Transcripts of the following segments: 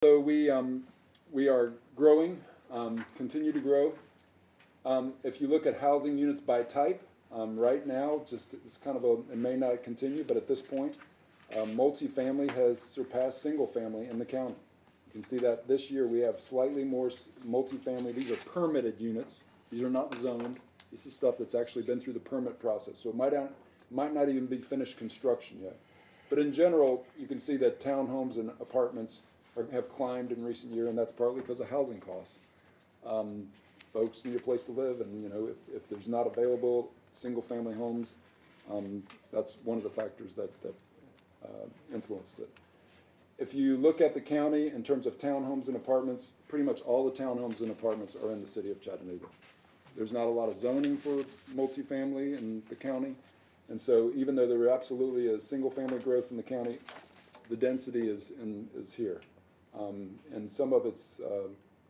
So we are growing, continue to grow. If you look at housing units by type, right now, just it's kind of it may not continue, but at this point, multifamily has surpassed single family in the county. You can see that this year we have slightly more multifamily. These are permitted units. These are not zoned. This is stuff that's actually been through the permit process. So it might not even be finished construction yet. But in general, you can see that townhomes and apartments have climbed in recent years, and that's partly because of housing costs. Folks need a place to live, and if there's not available single-family homes, that's one of the factors that influences it. If you look at the county in terms of townhomes and apartments, pretty much all the townhomes and apartments are in the city of Chattanooga. There's not a lot of zoning for multifamily in the county, and so even though there absolutely is single-family growth in the county, the density is here. And some of it's,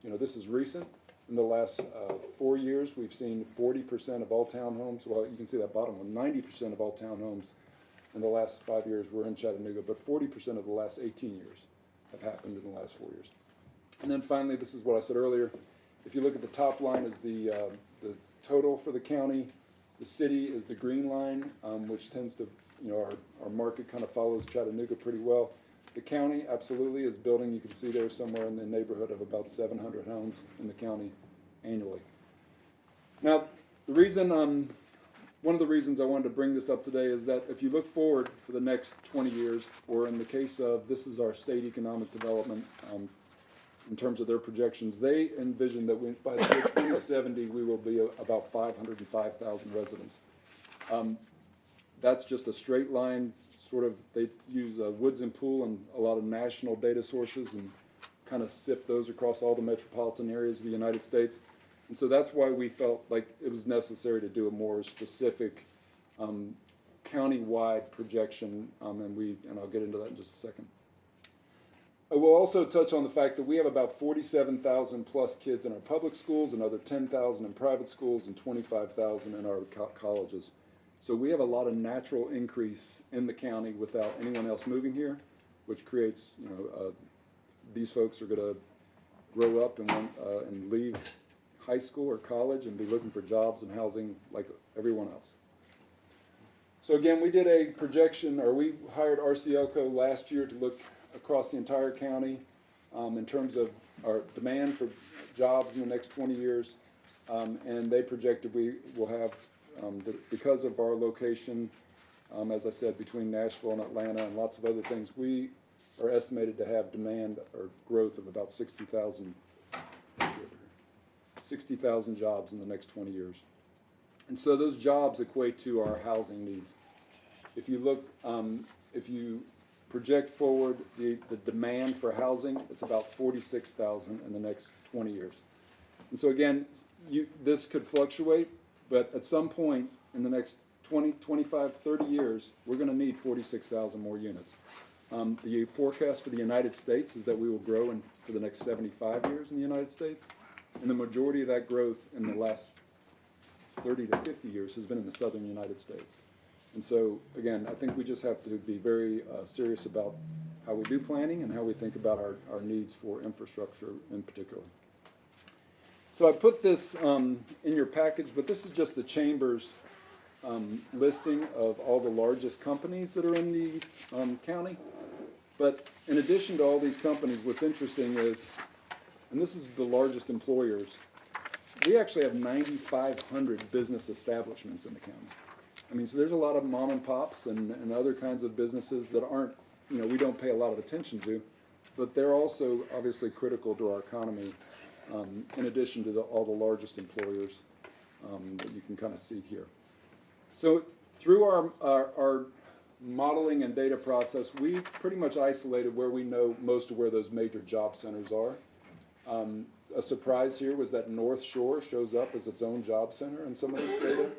this is recent. In the last 4 years, we've seen 40% of all townhomes, well, you can see that bottom one, 90% of all townhomes in the last 5 years were in Chattanooga, but 40% of the last 18 years have happened in the last 4 years. And then finally, this is what I said earlier. If you look at the top line is the total for the county. The city is the green line, which tends to, our market kind of follows Chattanooga pretty well. The county absolutely is building, you can see there somewhere in the neighborhood of about 700 homes in the county annually. Now, the reason, one of the reasons I wanted to bring this up today is that if you look forward for the next 20 years, or in the case of, this is our state economic development, in terms of their projections, they envision that by the year 2070, we will be about 505,000 residents. That's just a straight line. Sort of, they use Woods and Pool and a lot of national data sources and kind of sift those across all the metropolitan areas of the United States. And so that's why we felt like it was necessary to do a more specific county-wide projection, and I'll get into that in just a second. I will also touch on the fact that we have about 47,000 plus kids in our public schools, another 10,000 in private schools, and 25,000 in our colleges. So we have a lot of natural increase in the county without anyone else moving here, which creates, these folks are going to grow up and leave high school or college and be looking for jobs and housing like everyone else. So again, we did a projection, or we hired RCLCO last year to look across the entire county in terms of our demand for jobs in the next 20 years, and they projected we will have, because of our location, as I said, between Nashville and Atlanta and lots of other things, we are estimated to have demand or growth of about 60,000 jobs in the next 20 years. And so those jobs equate to our housing needs. If you look, if you project forward the demand for housing, it's about 46,000 in the next 20 years. And so again, this could fluctuate, but at some point in the next 20, 25, 30 years, we're going to need 46,000 more units. The forecast for the United States is that we will grow for the next 75 years in the United States, and the majority of that growth in the last 30 to 50 years has been in the southern United States. And so, again, I think we just have to be very serious about how we do planning and how we think about our needs for infrastructure in particular. So I put this in your package, but this is just the Chamber's listing of all the largest companies that are in the county. But in addition to all these companies, what's interesting is, and this is the largest employers, we actually have 9,500 business establishments in the county. I mean, so there's a lot of mom and pops and other kinds of businesses that aren't, we don't pay a lot of attention to, but they're also obviously critical to our economy, in addition to all the largest employers that you can kind of see here. So through our modeling and data process, we pretty much isolated where we know most of where those major job centers are. A surprise here was that North Shore shows up as its own job center in some of this data.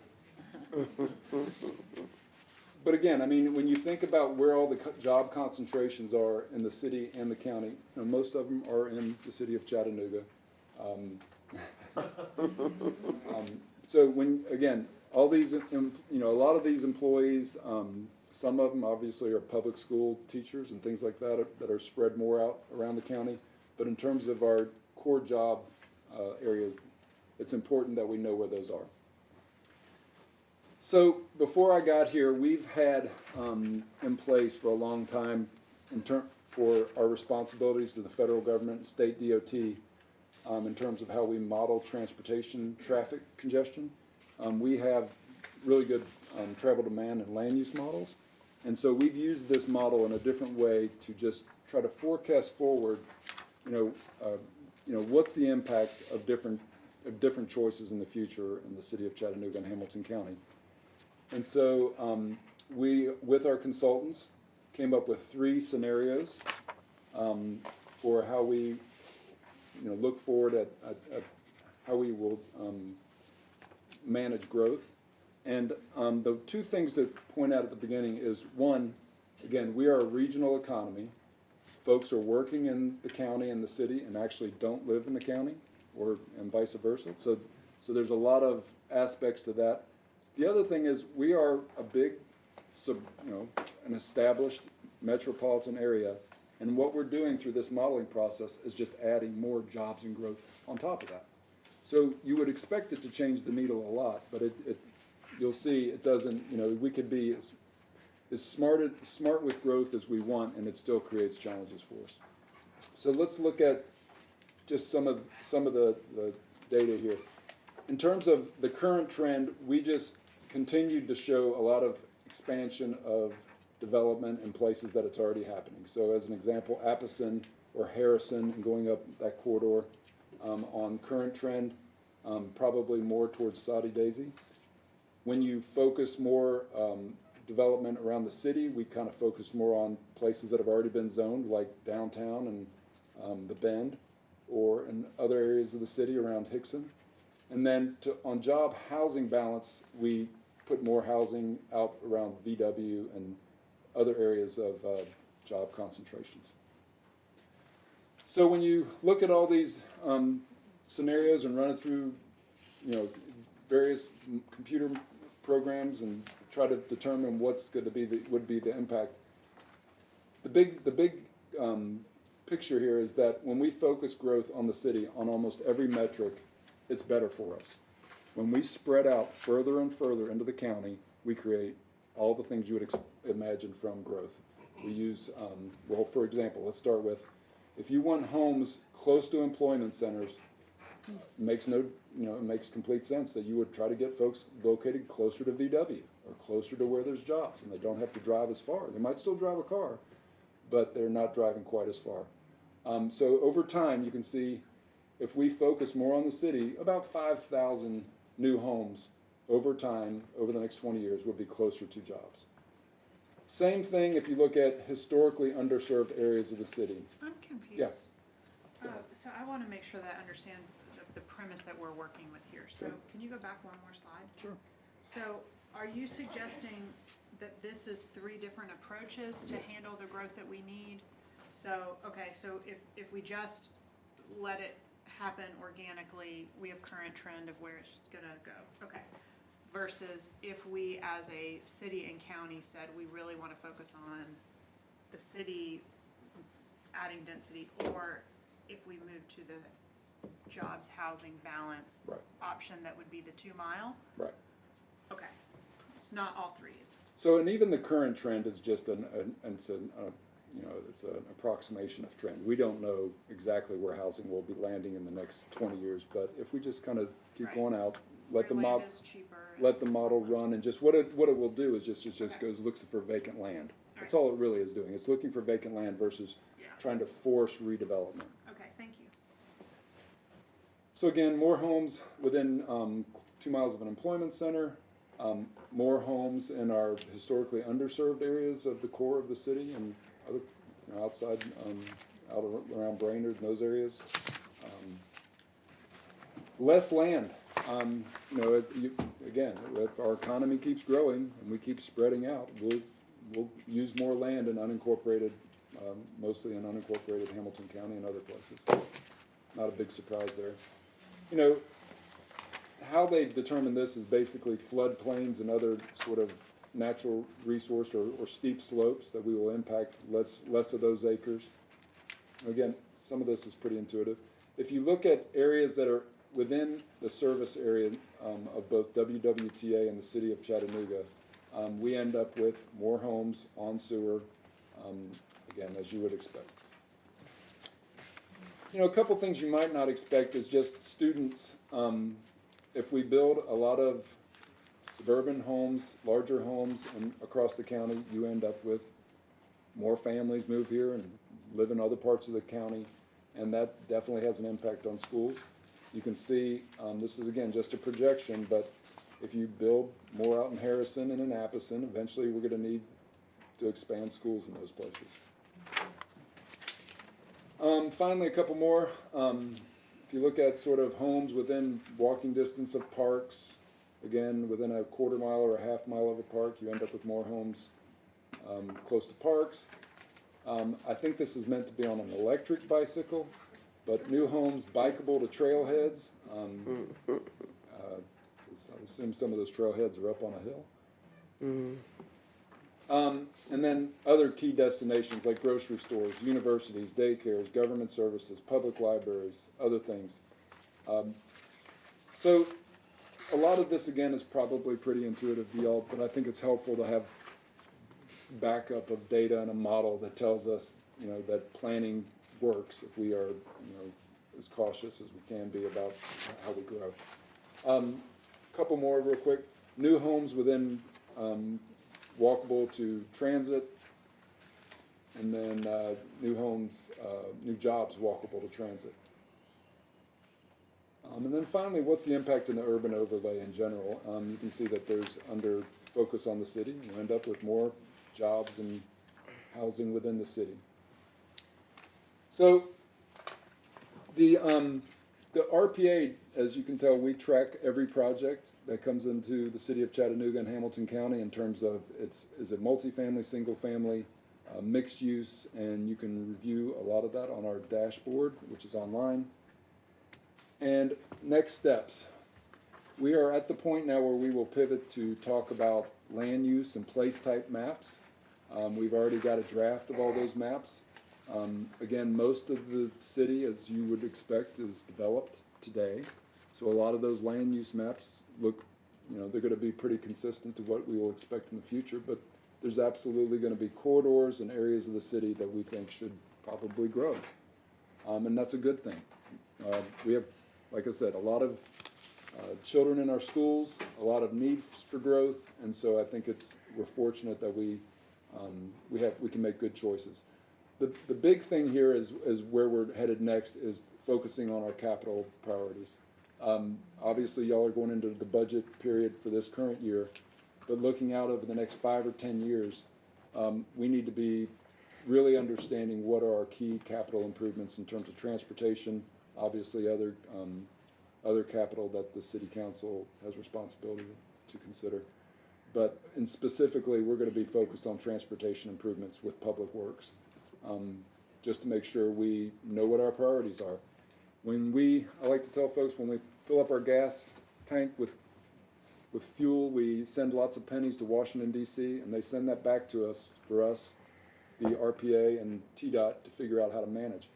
But again, I mean, when you think about where all the job concentrations are in the city and the county, most of them are in the city of Chattanooga. So when, again, all these, a lot of these employees, some of them obviously are public school teachers and things like that that are spread more out around the county. but in terms of our core job areas, it's important that we know where those are. So before I got here, we've had in place for a long time for our responsibilities to the federal government and state DOT in terms of how we model transportation traffic congestion. We have really good travel demand and land use models. And so we've used this model in a different way to just try to forecast forward, what's the impact of different choices in the future in the city of Chattanooga and Hamilton County. And so we, with our consultants, came up with 3 scenarios for how we, look forward at how we will manage growth. And the 2 things to point out at the beginning is, one, again, we are a regional economy. Folks are working in the county and the city and actually don't live in the county, and vice versa. So there's a lot of aspects to that. The other thing is we are a big, an established metropolitan area, and what we're doing through this modeling process is just adding more jobs and growth on top of that. So you would expect it to change the needle a lot, but you'll see it doesn't. We could be as smart with growth as we want, and it still creates challenges for us. So let's look at just some of the data here. In terms of the current trend, we just continued to show a lot of expansion of development in places that it's already happening. So as an example, Appleton or Harrison and going up that corridor on current trend, probably more towards Saudi Daisy. When you focus more development around the city, we kind of focus more on places that have already been zoned, like downtown and the Bend, or in other areas of the city around Hickson. And then on job housing balance, we put more housing out around VW and other areas of job concentrations. So when you look at all these scenarios and run it through, various computer programs and try to determine what's going to be would be the impact. The big picture here is that when we focus growth on the city on almost every metric, it's better for us. When we spread out further and further into the county, we create all the things you would imagine from growth. We use, for example, let's start with, if you want homes close to employment centers, it makes complete sense that you would try to get folks located closer to VW or closer to where there's jobs, and they don't have to drive as far. They might still drive a car, but they're not driving quite as far. So over time, you can see if we focus more on the city, about 5,000 new homes over time, over the next 20 years, will be closer to jobs. Same thing if you look at historically underserved areas of the city. I'm confused. Yes. So I want to make sure that I understand the premise that we're working with here. So can you go back one more slide? Sure. So are you suggesting that this is 3 different approaches to handle the growth that we need? So, okay, so if we just let it happen organically, we have current trend of where it's gonna go. Okay. Versus if we as a city and county said we really want to focus on the city adding density, or if we move to the jobs housing balance option, that would be the 2 mile. Right. Okay. It's not all 3. So, and even the current trend is just it's an approximation of trend. We don't know exactly where housing will be landing in the next 20 years, but if we just kind of keep going out, let the model run, and just what it will do is just goes looks for vacant land. That's all it really is doing. It's looking for vacant land versus trying to force redevelopment. Okay, thank you. So again, more homes within 2 miles of an employment center, more homes in our historically underserved areas of the core of the city and other outside, out around Brainerd and those areas. Less land. Again, if our economy keeps growing and we keep spreading out, we'll use more land in unincorporated, mostly in unincorporated Hamilton County and other places. Not a big surprise there. How they determine this is basically floodplains and other sort of natural resource or steep slopes that we will impact less of those acres. Again, some of this is pretty intuitive. If you look at areas that are within the service area of both WWTA and the city of Chattanooga, we end up with more homes on sewer, again, as you would expect. You know, a couple things you might not expect is just students. If we build a lot of suburban homes, larger homes across the county, you end up with more families move here and live in other parts of the county, and that definitely has an impact on schools. You can see, this is again just a projection, but if you build more out in Harrison and in Appleton, eventually we're going to need to expand schools in those places. Finally, a couple more. If you look at sort of homes within walking distance of parks, again, within a quarter mile or a half mile of a park, you end up with more homes close to parks. I think this is meant to be on an electric bicycle, but new homes bikeable to trailheads. I assume some of those trailheads are up on a hill. And then other key destinations like grocery stores, universities, daycares, government services, public libraries, other things. So a lot of this, again, is probably pretty intuitive to y'all, but I think it's helpful to have backup of data and a model that tells us, you know, that planning works if we are, you know, as cautious as we can be about how we grow. Couple more real quick. New homes within walkable to transit, and then new homes, new jobs walkable to transit. And then finally, what's the impact in the urban overlay in general? You can see that there's under focus on the city. You end up with more jobs and housing within the city. So the RPA, as you can tell, we track every project that comes into the city of Chattanooga and Hamilton County in terms of is it multifamily, single family, mixed use, and you can review a lot of that on our dashboard, which is online. And next steps. We are at the point now where we will pivot to talk about land use and place type maps. We've already got a draft of all those maps. Again, most of the city, as you would expect, is developed today. So a lot of those land use maps look, you know, they're going to be pretty consistent to what we will expect in the future, but there's absolutely going to be corridors and areas of the city that we think should probably grow. And that's a good thing. We have, like I said, a lot of children in our schools, a lot of needs for growth, and so I think we're fortunate that we can make good choices. The big thing here is where we're headed next is focusing on our capital priorities. Obviously, y'all are going into the budget period for this current year, but looking out over the next 5 or 10 years, we need to be really understanding what are our key capital improvements in terms of transportation, obviously other capital that the city council has responsibility to consider. But specifically, we're going to be focused on transportation improvements with public works. Just to make sure we know what our priorities are. I like to tell folks, when we fill up our gas tank with fuel, we send lots of pennies to Washington, D.C., and they send that back to us, for us, the RPA and TDOT, to figure out how to manage.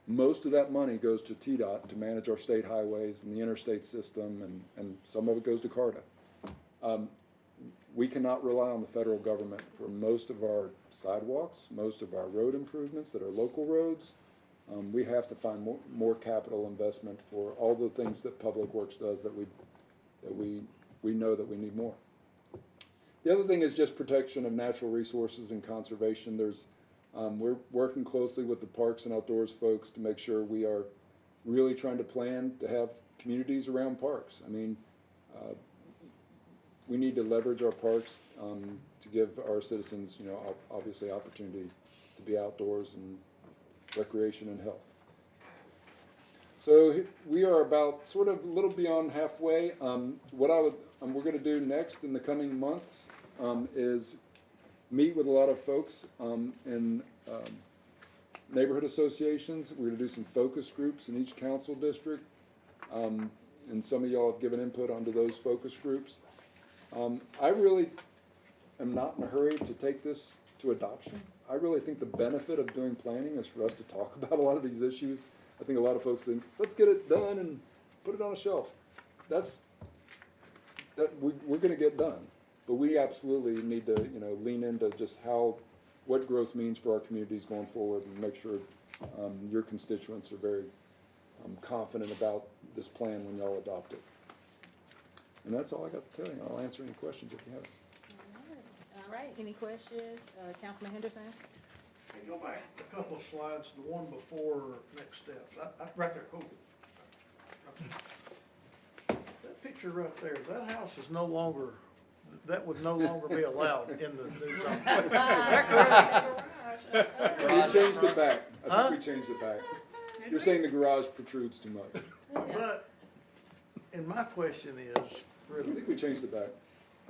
Most of that money goes to TDOT to manage our state highways and the interstate system, and some of it goes to CARTA. We cannot rely on the federal government for most of our sidewalks, most of our road improvements that are local roads. We have to find more capital investment for all the things that Public Works does that we know that we need more. The other thing is just protection of natural resources and conservation. We're working closely with the Parks and Outdoors folks to make sure we are really trying to plan to have communities around parks. I mean, we need to leverage our parks to give our citizens, you know, obviously opportunity to be outdoors and recreation and health. So we are about sort of a little beyond halfway. What we're going to do next in the coming months is meet with a lot of folks in neighborhood associations. We're going to do some focus groups in each council district, and some of y'all have given input onto those focus groups. I really am not in a hurry to take this to adoption. I really think the benefit of doing planning is for us to talk about a lot of these issues. I think a lot of folks think, let's get it done and put it on a shelf. We're gonna get done, but we absolutely need to, lean into just what growth means for our communities going forward and make sure, your constituents are very, confident about this plan when y'all adopt it. And that's all I got to tell you. I'll answer any questions if you have. All right, any questions? Councilman Henderson? Hey, go back a couple of slides, the one before next steps, right there, hold it. That picture right there, that house is no longer, that would no longer be allowed in the new zone. Is that correct? We changed it back. I Huh? think we changed it back. You're saying the garage protrudes too much. But, and my question is, I really, think we changed it back.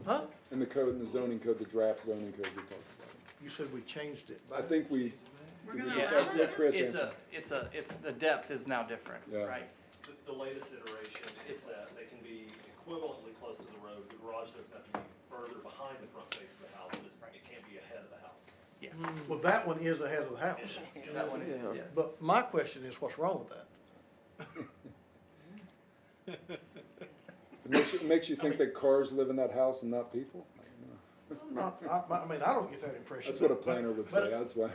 huh? In the code, in the zoning code, the draft zoning code, we talked about You said we changed it. it. I think we, We're did we gonna decide allow to let it? Chris It's answer? it's the depth is now different, Yeah. right? The latest iteration is that they can be equivalently close to the road. The garage doesn't have to be further behind the front face of the house, it can't be ahead of the house. Yeah, Well, that one is ahead of the house. that one is, yes. But my question is, what's wrong with that? It makes you think that cars live in that house and not people? I don't know. I mean, I don't get that impression. That's what a planner would But- say, that's why.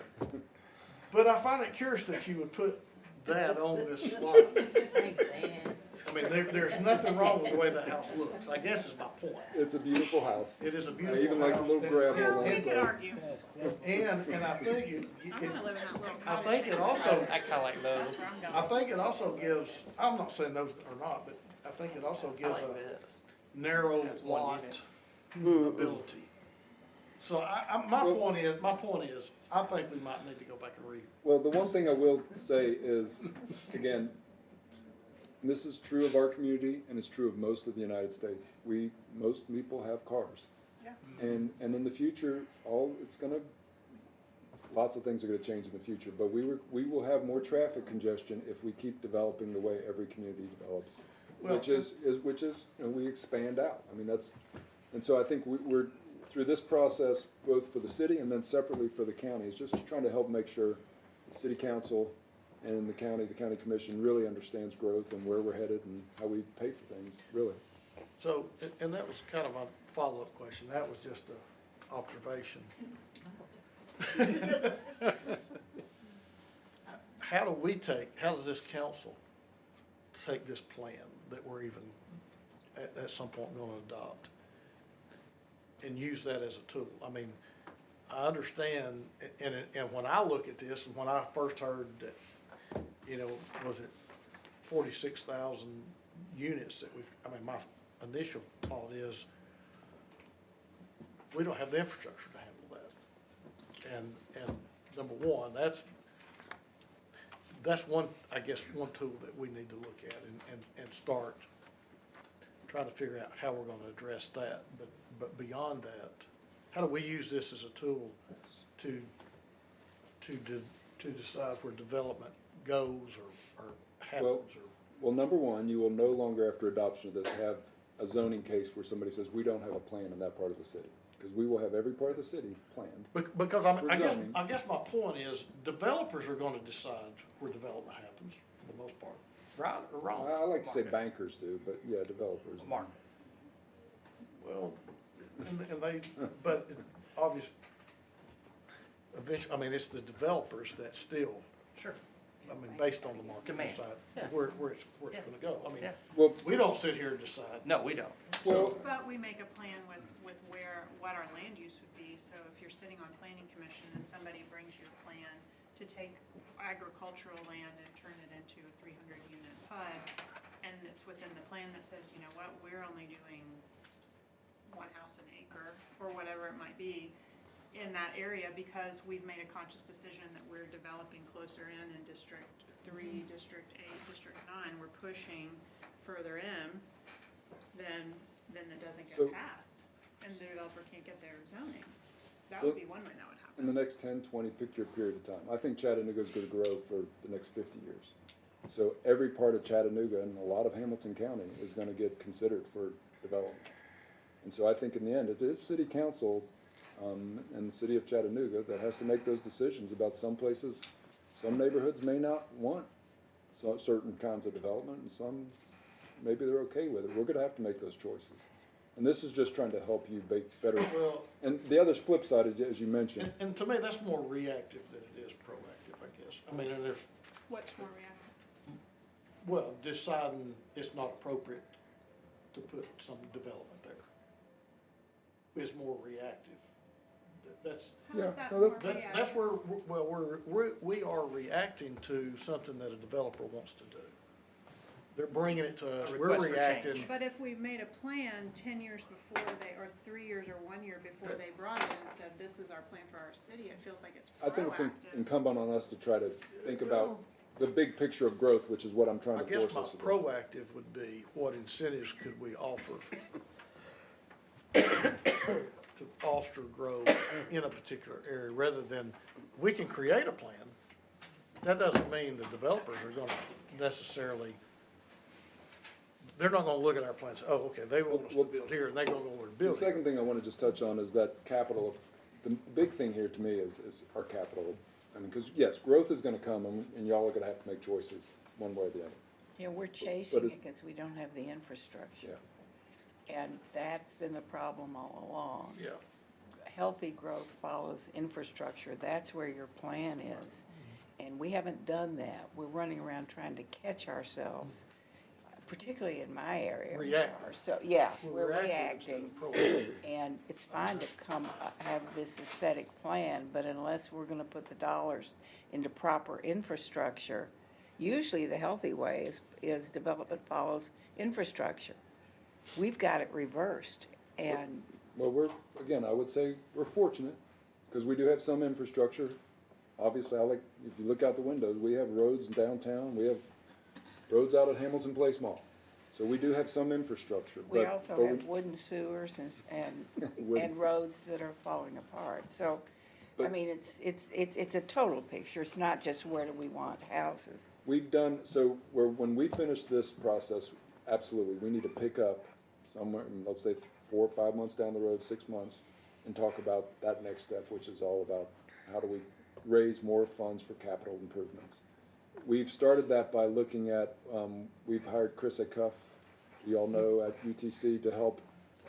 But I find it curious that you would put that on this slide. Thanks, Dan. I mean, there's nothing wrong with the way that house looks, I guess is my point. It's a beautiful house. It is a I beautiful even like the house, little gravel No, on we the could side. argue. and I think I wanna live in that little I cottage. think it town. also, I kinda like That's those. where I'm I going. think it also gives, I'm not saying those are not, but I think it also I gives like a this. narrow That's one lot unit. ability. So my point is, I think we might need to go back and read. Well, the one thing I will say is, again, and this is true of our community and it's true of most of the United States. Most people have cars. Yeah. And in the future, lots of things are gonna change in the future, but we will have more traffic congestion if we keep developing the way every community develops. Well, Which is, we expand out. I mean, and so I think we're, through this process, both for the city and then separately for the county, is just trying to help make sure the city council and the county commission really understands growth and where we're headed and how we pay for things, really. So, and that was kind of my follow-up question, that was just a observation. How does this council take this plan that we're even at some point gonna adopt and use that as a tool? I mean, I understand, and when I look at this, and when I first heard that, was it 46,000 units that my initial thought is, we don't have the infrastructure to handle that. And number one, that's one, I guess, one tool that we need to look at and start trying to figure out how we're gonna address that. But beyond that, how do we use this as a tool to decide where development goes or happens or? Well, number one, you will no longer, after adoption of this, have a zoning case where somebody says, we don't have a plan in that part of the city. Because we will have every part of the city planned. Because For zoning. I guess my point is, developers are gonna decide where development happens for the most part, right or wrong? I like to say bankers do, but yeah, developers. Mark. Well, and they, but obviously, eventually, I mean, it's the developers that still, Sure. I mean, based on the market Demand. decide Yeah. where it's Yeah. gonna go. I mean, Yeah. Well, we don't sit here and decide. No, we don't. well, But we make a plan with what our land use would be, so if you're sitting on planning commission and somebody brings you a plan to take agricultural land and turn it into a 300 unit PUD, and it's within the plan that says, you know what, we're only doing one house an acre, or whatever it might be, in that area, because we've made a conscious decision that we're developing closer in District 3, District 8, District 9, we're pushing further in, then it doesn't So- get passed, and the developer can't get their zoning. That would be one way that would in the happen. next 10, 20, pick your period of time. I think Chattanooga's gonna grow for the next 50 years. So every part of Chattanooga and a lot of Hamilton County is gonna get considered for development. And so I think in the end, if it's city council, in the city of Chattanooga that has to make those decisions about some places. Some neighborhoods may not want certain kinds of development, and some, maybe they're okay with it. We're gonna have to make those choices. And this is just trying to help you make better, Well, and the other flip side, as you mentioned, and to me, that's more reactive than it is proactive, I guess. I mean, and if, What's more reactive? well, deciding it's not appropriate to put some development there is more reactive. That's, How Yeah, is that no, more that's- reactive? that's where, well, we are reacting to something that a developer wants to do. They're bringing it to us, A we're request for reacting. change. But if we made a plan 10 years before they, or 3 years or 1 year before they brought it and said, this is our plan for our city, it feels like it's I think it's proactive. incumbent on us to try to think about the big picture of growth, which is what I'm trying I to guess force my us to do. proactive would be, what incentives could we offer to foster growth in a particular area, rather than, we can create a plan. That doesn't mean the developers are gonna necessarily, they're not gonna look at our plan and say, oh, okay, they want us to build here, and they're gonna go over and The build here. second thing I want to just touch on is that capital, the big thing here to me is our capital. I mean, because yes, growth is gonna come, and y'all are gonna have to make choices one way or the other. Yeah, we're chasing it's- it because we don't have the infrastructure. Yeah. And that's been the problem all along. Yeah, Healthy growth follows infrastructure. That's where your plan is. And we haven't done that. We're running around trying to catch ourselves, particularly in my area. we Reactive. are. So, yeah, We're we're reacting reacting. instead of proactive. And it's fine to have this aesthetic plan, but unless we're gonna put the dollars into proper infrastructure, usually the healthy way is development follows infrastructure. We've got it reversed, and Well, again, I would say we're fortunate, because we do have some infrastructure. Obviously, if you look out the windows, we have roads in downtown, we have roads out at Hamilton Place Mall. So we do have some infrastructure, we but also have wooden sewers and Wooden. roads that are falling apart. So, I But- mean, it's a total picture. It's not just where do we want houses. we've done, when we finish this process, absolutely, we need to pick up somewhere, let's say 4 or 5 months down the road, 6 months, and talk about that next step, which is all about how do we raise more funds for capital improvements. We've started that by looking at, we've hired Chris Acuff, you all know, at UTC, to help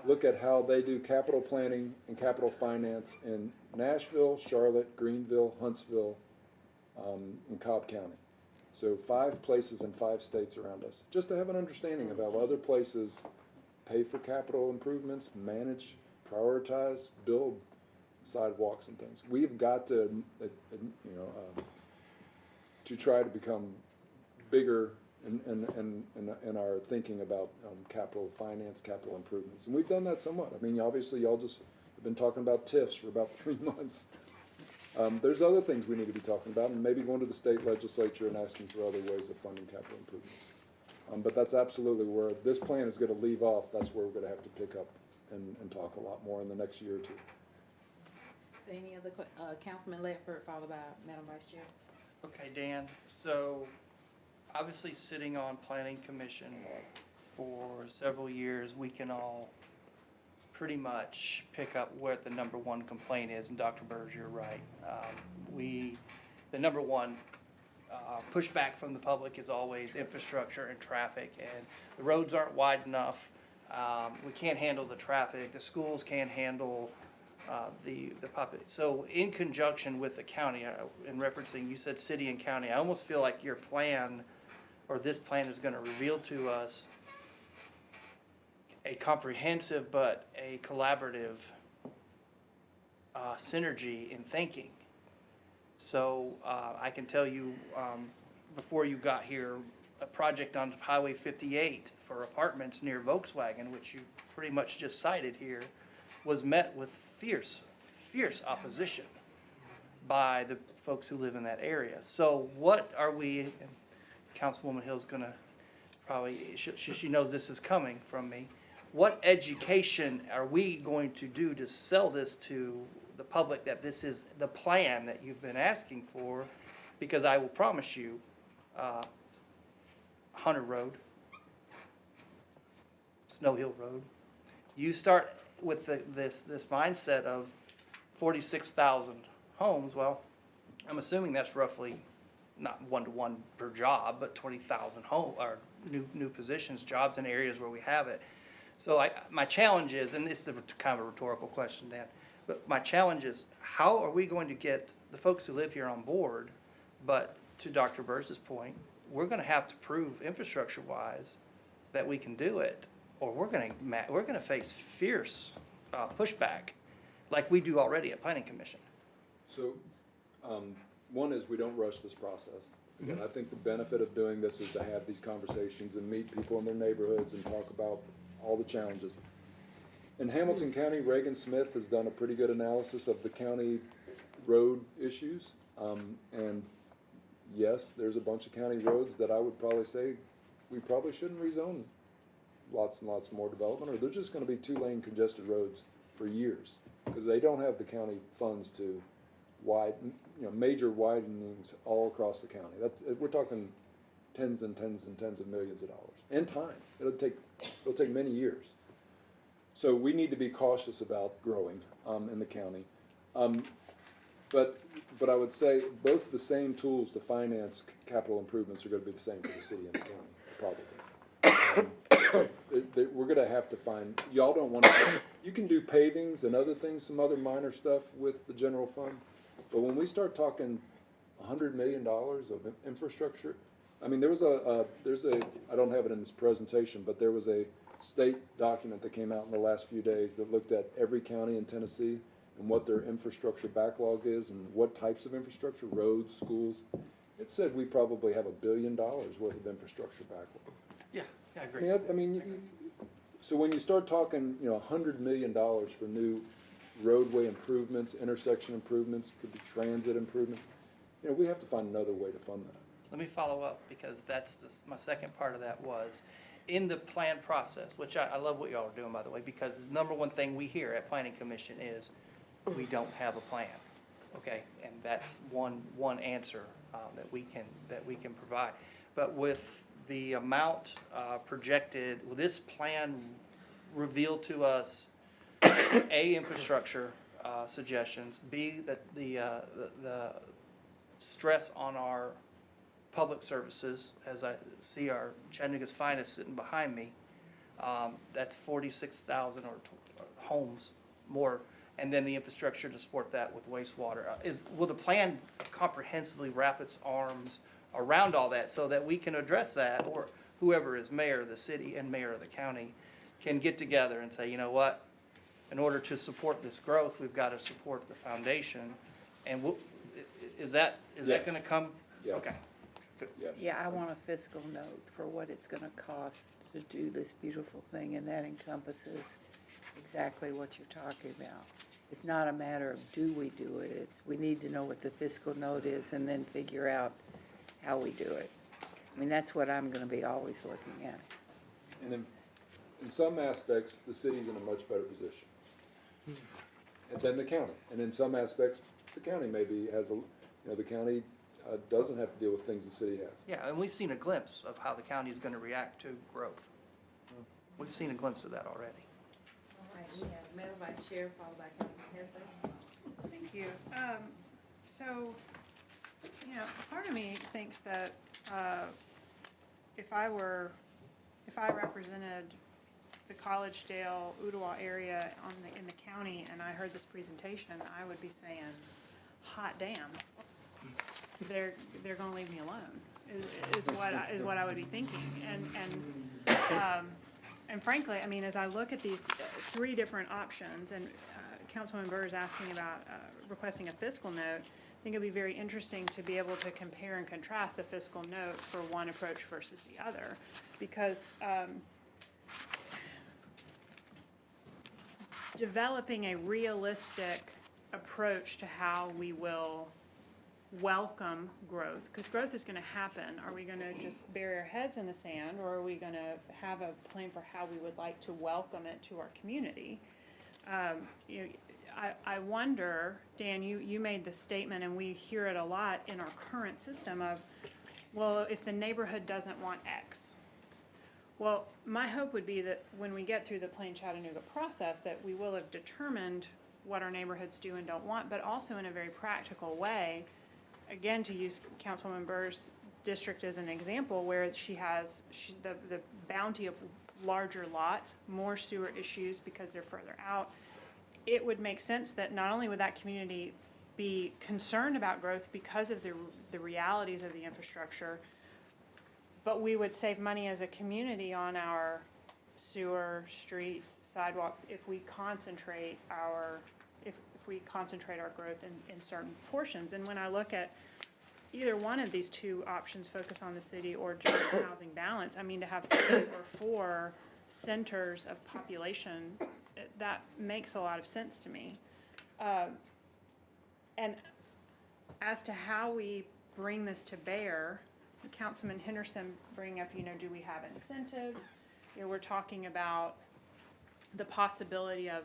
look at how they do capital planning and capital finance in Nashville, Charlotte, Greenville, Huntsville, and Cobb County. So 5 places in 5 states around us, just to have an understanding of how other places pay for capital improvements, manage, prioritize, build sidewalks and things. We've got to, to try to become bigger in our thinking about capital finance, capital improvements. And we've done that somewhat. I mean, obviously, y'all just have been talking about TIFs for about 3 months. There's other things we need to be talking about, and maybe going to the state legislature and asking for other ways of funding capital improvements. But that's absolutely where this plan is gonna leave off. That's where we're gonna have to pick up and talk a lot more in the next year or two. So any other, Councilman Ledford, followed by Madam Vice Chair? Okay, Dan, so obviously sitting on planning commission for several years, we can all pretty much pick up what the number one complaint is, and Dr. Burrs, you're right. The number one pushback from the public is always infrastructure and traffic, and the roads aren't wide enough. We can't handle the traffic, the schools can't handle the population. So in conjunction with the county, in referencing, you said city and county, I almost feel like your plan, or this plan, is gonna reveal to us a comprehensive but a collaborative synergy in thinking. So I can tell you, before you got here, a project on Highway 58 for apartments near Volkswagen, which you pretty much just cited here, was met with fierce opposition by the folks who live in that area. So what are we, and Councilwoman Hill's gonna probably, she knows this is coming from me. What education are we going to do to sell this to the public, that this is the plan that you've been asking for? Because I will promise you, Hunter Road, Snow Hill Road, you start with this mindset of 46,000 homes, well, I'm assuming that's roughly not one-to-one per job, but 20,000 home, or new positions, jobs in areas where we have it. So my challenge is, and this is kind of a rhetorical question, Dan, but my challenge is, how are we going to get the folks who live here on board? But to Dr. Burrs's point, we're gonna have to prove infrastructure-wise that we can do it, or we're gonna face fierce pushback, like we do already at Planning Commission. So, one is we don't rush this process. Again, I think the benefit of doing this is to have these conversations and meet people in their neighborhoods and talk about all the challenges. In Hamilton County, Reagan Smith has done a pretty good analysis of the county road issues. And yes, there's a bunch of county roads that I would probably say we probably shouldn't rezone lots and lots more development, or they're just gonna be two-lane congested roads for years, because they don't have the county funds to major widenings all across the county. We're talking tens and tens and tens of millions of dollars, and time. It'll take many years. So we need to be cautious about growing, in the county. But I would say both the same tools to finance capital improvements are gonna be the same for the city and the county, probably. We're gonna have to find, y'all don't wanna, you can do pavings and other things, some other minor stuff with the general fund, but when we start talking $100 million of infrastructure, I mean, there's a, I don't have it in this presentation, but there was a state document that came out in the last few days that looked at every county in Tennessee and what their infrastructure backlog is and what types of infrastructure, roads, schools. It said we probably have $1 billion worth of infrastructure backlog. Yeah, I agree. So when you start talking, $100 million for new roadway improvements, intersection improvements, could be transit improvements, we have to find another way to fund that. Let me follow up, because that's my second part of that was, in the plan process, which I love what y'all are doing, by the way, because the number one thing we hear at Planning Commission is, we don't have a plan, okay? And that's one answer that we can provide. But with the amount projected, will this plan reveal to us, A, infrastructure suggestions, B, that the stress on our public services, as I see our Chattanooga's finest sitting behind me, that's 46,000 or homes more, and then the infrastructure to support that with wastewater. Will the plan comprehensively wrap its arms around all that so that we can address that, or whoever is mayor of the city and mayor of the county can get together and say, you know what, in order to support this growth, we've got to support the foundation, and is that Yes. going to come? Yes. Okay. Good. Yes. Yeah, I want a fiscal note for what it's gonna cost to do this beautiful thing, and that encompasses exactly what you're talking about. It's not a matter of do we do it, it's we need to know what the fiscal note is and then figure out how we do it. I mean, that's what I'm gonna be always looking at. And in some aspects, the city's in a much better position than the county. And in some aspects, the county maybe has the county doesn't have to deal with things the city has. Yeah, and we've seen a glimpse of how the county is going to react to growth. We've seen a glimpse of that already. All right, we have Madam Vice Chair, followed by Councilman Hester. Thank you. So, part of me thinks that if I represented the Collegedale, Ooltewah area in the county, and I heard this presentation, I would be saying, hot damn, they're gonna leave me alone, is what I would be thinking. And frankly, I mean, as I look at these three different options, and Councilwoman Burr is asking about requesting a fiscal note, I think it'd be very interesting to be able to compare and contrast the fiscal note for one approach versus the other, because developing a realistic approach to how we will welcome growth, because growth is going to happen. Are we going to just bury our heads in the sand, or are we going to have a plan for how we would like to welcome it to our community? I wonder, Dan, you made the statement, and we hear it a lot in our current system of, well, if the neighborhood doesn't want X. Well, my hope would be that when we get through the Plain Chattanooga process, that we will have determined what our neighborhoods do and don't want, but also in a very practical way. Again, to use Councilwoman Burr's district as an example, where she has the bounty of larger lots, more sewer issues because they're further out. It would make sense that not only would that community be concerned about growth because of the realities of the infrastructure, but we would save money as a community on our sewer, streets, sidewalks if we concentrate our growth in certain portions. And when I look at either one of these two options, focus on the city or just housing balance, I mean, to have 3 or 4 centers of population, that makes a lot of sense to me. And as to how we bring this to bear, Councilman Henderson bringing up, do we have incentives? We're talking about the possibility of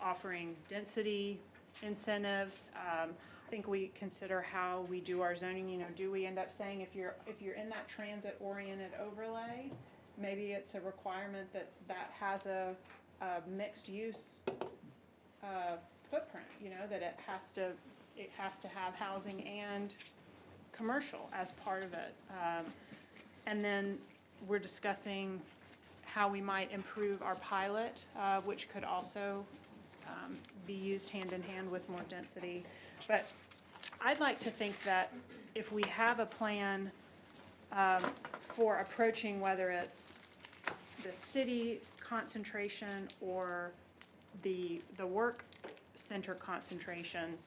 offering density incentives. I think we consider how we do our zoning. Do we end up saying if you're in that transit-oriented overlay, maybe it's a requirement that has a mixed use footprint. That it has to have housing and commercial as part of it. And then we're discussing how we might improve our pilot, which could also be used hand in hand with more density. But I'd like to think that if we have a plan for approaching whether it's the city concentration or the work center concentrations,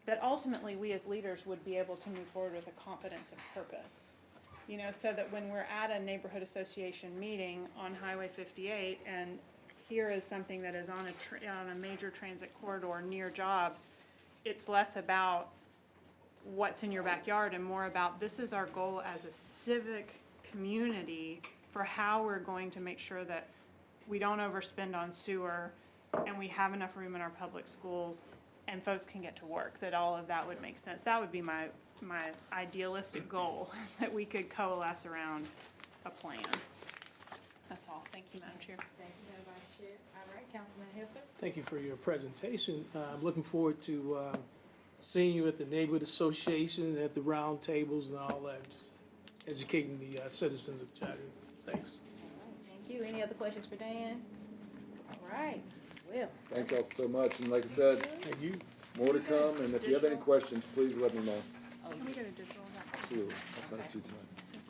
that ultimately we as leaders would be able to move forward with a confidence of purpose. So that when we're at a neighborhood association meeting on Highway 58 and here is something that is on a major transit corridor near jobs, it's less about what's in your backyard and more about this is our goal as a civic community for how we're going to make sure that we don't overspend on sewer and we have enough room in our public schools and folks can get to work, that all of that would make sense. That would be my idealistic goal, is that we could coalesce around a plan. That's all. Thank you, Madam Chair. Thank you, Madam Vice Chair. All right, Councilman Hester. Thank you for your presentation. I'm looking forward to seeing you at the neighborhood association, at the round tables and all that, just educating the citizens of Chattanooga. Thanks. All right, thank you. Any other questions for Dan? All right, Will. Thank y'all so much, and like I said, Thank you. more to come, and if you have any questions, please let me know. Oh, Can we go to digital? Absolutely, I'll send it to you tonight.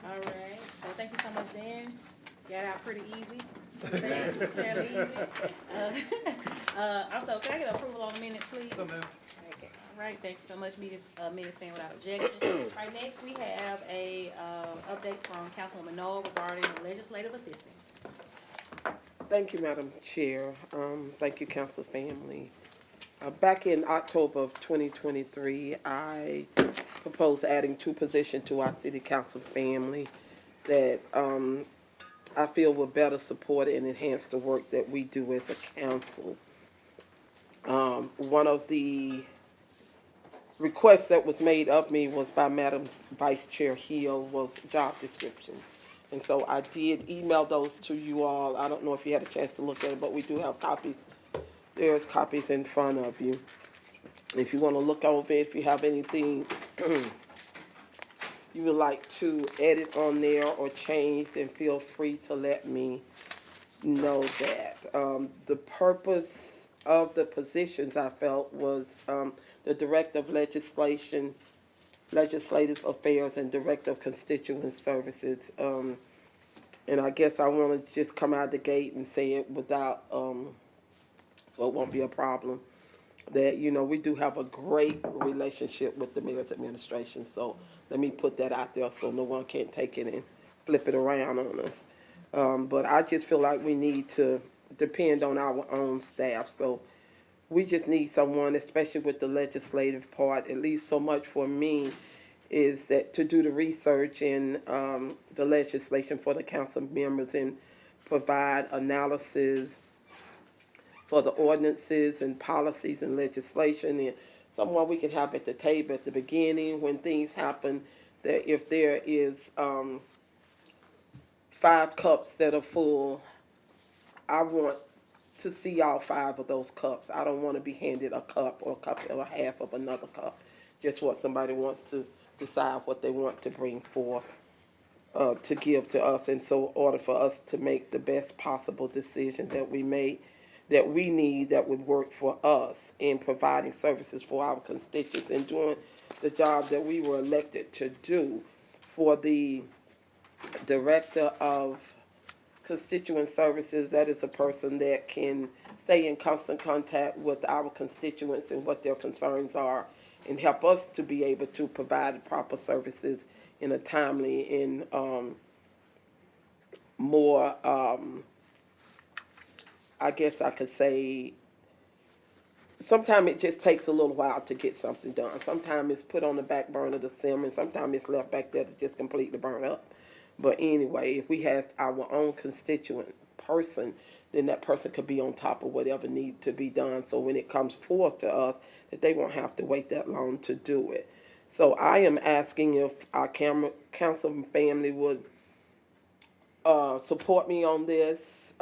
all right. So thank you so much, Dan. Got out pretty easy. Fairly easy. Also, can I get approval on the minutes, please? So moved. Okay, all right, thank you so much, minutes stand without objection. Right, next we have a, update from Councilwoman Noel regarding the legislative assistant. Thank you, Madam Chair. Thank you, council family. Back in October of 2023, I proposed adding 2 positions to our city council family that I feel will better support and enhance the work that we do as a council. One of the requests that was made of me was by Madam Vice Chair Hill was job description. And so I did email those to you all. I don't know if you had a chance to look at it, but we do have copies. There's copies in front of you. If you want to look over it, if you have anything you would like to edit on there or change, then feel free to let me know that. The purpose of the positions I felt was the Director of Legislative Affairs and Director of Constituent Services. And I guess I want to just come out the gate and say it without, so it won't be a problem, that, we do have a great relationship with the mayor's administration. So let me put that out there so no one can take it and flip it around on us. But I just feel like we need to depend on our own staff. So we just need someone, especially with the legislative part, at least so much for me, is that to do the research in the legislation for the council members and provide analysis for the ordinances and policies and legislation, and someone we can have at the table at the beginning when things happen, that if there is 5 cups that are full, I want to see all 5 of those cups. I don't wanna be handed a cup or a cup or a half of another cup. Just what somebody wants to decide what they want to bring forth, to give to us. And so in order for us to make the best possible decision that we make, that we need, that would work for us in providing services for our constituents and doing the job that we were elected to do, for the director of constituent services, that is a person that can stay in constant contact with our constituents and what their concerns are, and help us to be able to provide the proper services in a timely and more, I guess I could say, sometimes it just takes a little while to get something done. Sometimes it's put on the back burner to simmer, and sometimes it's left back there to just completely burn up. But anyway, if we have our own constituent person, then that person could be on top of whatever needs to be done. So when it comes forth to us, that they won't have to wait that long to do it. So I am asking if our council family would support me on this,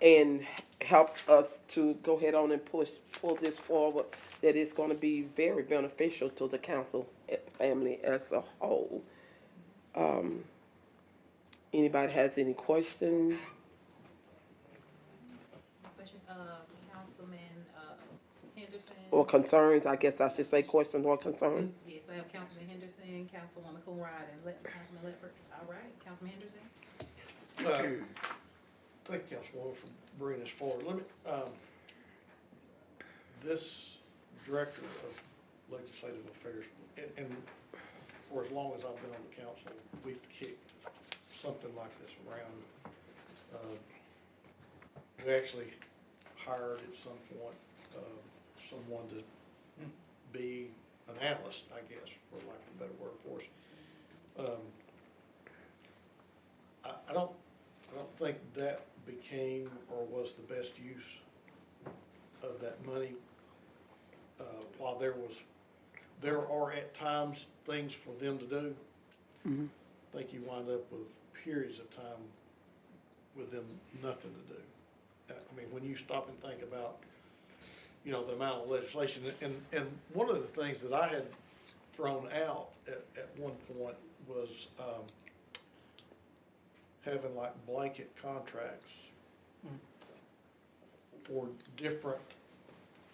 and help us to go ahead on and pull this forward, that it's going to be very beneficial to the council family as a whole. Anybody has any questions? Questions, Councilman, Henderson? Or concerns? I guess I should say questions or concerns. Yes, I have Councilman Henderson, Councilwoman Coonrod, and Councilman Ledford. All right, Councilman Henderson? Thank you, Councilwoman, for bringing this forward. Let me, this Director of Legislative Affairs, and for as long as I've been on the council, we've kicked something like this around. We actually hired at some point, someone to be an analyst, I guess, for lack of a better word for us. I don't think that became or was the best use of that money. While there are at times things for them to do, I think you wind up with periods of time with them nothing to do. I mean, when you stop and think about, you know, the amount of legislation, and one of the things that I had thrown out at one point was having like blanket contracts for different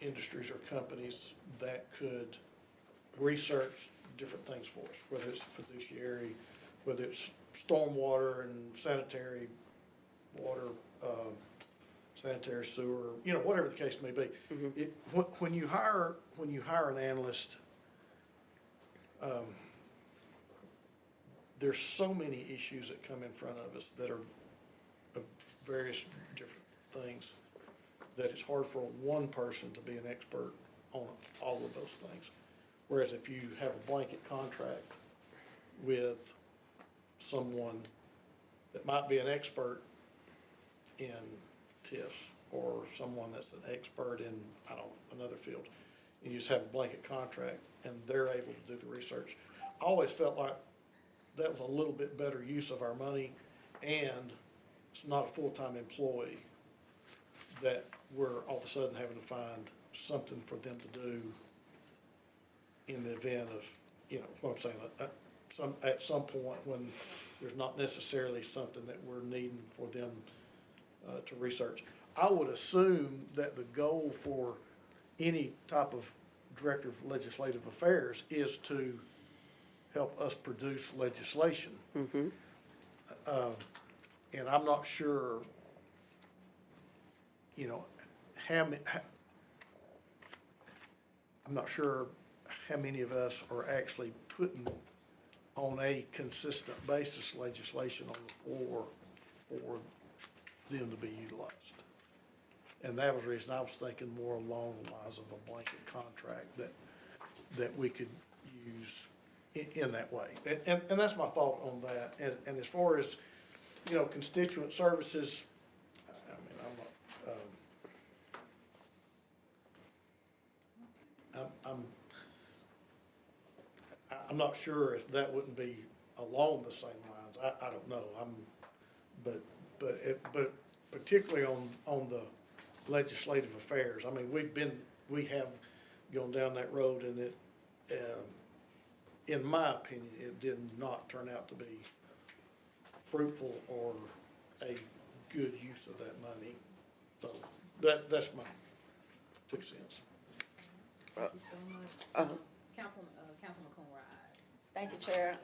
industries or companies that could research different things for us, whether it's fiduciary, whether it's stormwater and sanitary water, sanitary sewer, you know, whatever the case may be. When you hire an analyst, there's so many issues that come in front of us that are of various different things, that it's hard for one person to be an expert on all of those things. Whereas if you have a blanket contract with someone that might be an expert in TIFs, or someone that's an expert in, I don't know, another field, and you just have a blanket contract and they're able to do the research. I always felt like that was a little bit better use of our money, and it's not a full-time employee that we're all of a sudden having to find something for them to do in the event of, you know, what I'm saying, at some point when there's not necessarily something that we're needing for them to research. I would assume that the goal for any type of Director of Legislative Affairs is to help us produce legislation. And I'm not sure, you know, I'm not sure how many of us are actually putting on a consistent basis legislation on the floor for them to be utilized. And that was the reason I was thinking more along the lines of a blanket contract that we could use in that way. And that's my thought on that. And as far as, you know, constituent services, I mean, I'm not sure if that wouldn't be along the same lines. I don't know. But particularly on the legislative affairs. I mean, we have gone down that road, and it, in my opinion, it did not turn out to be fruitful or a good use of that money. So that's my 2 cents. Thank you so much. Councilman Coonrod. Thank you, Chair.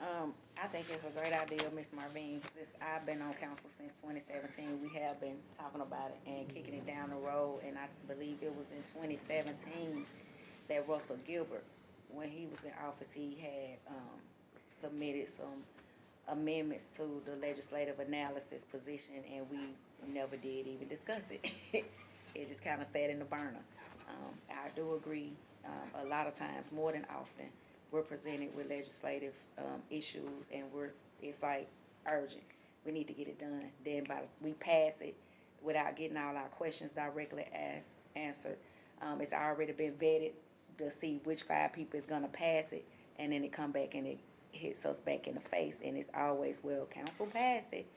I think it's a great idea, Ms. Marvin, because I've been on council since 2017. We have been talking about it and kicking it down the road, and I believe it was in 2017 that Russell Gilbert, when he was in office, he had submitted some amendments to the legislative analysis position, and we never did even discuss it. It just kind of sat in the burner. I do agree, a lot of times, more than often, we're presented with legislative issues, and it's like urgent. We need to get it done. Then we pass it without getting all our questions directly answered. It's already been vetted to see which 5 people is gonna pass it, and then it come back and it hits us back in the face, and it's always, well, council passed it.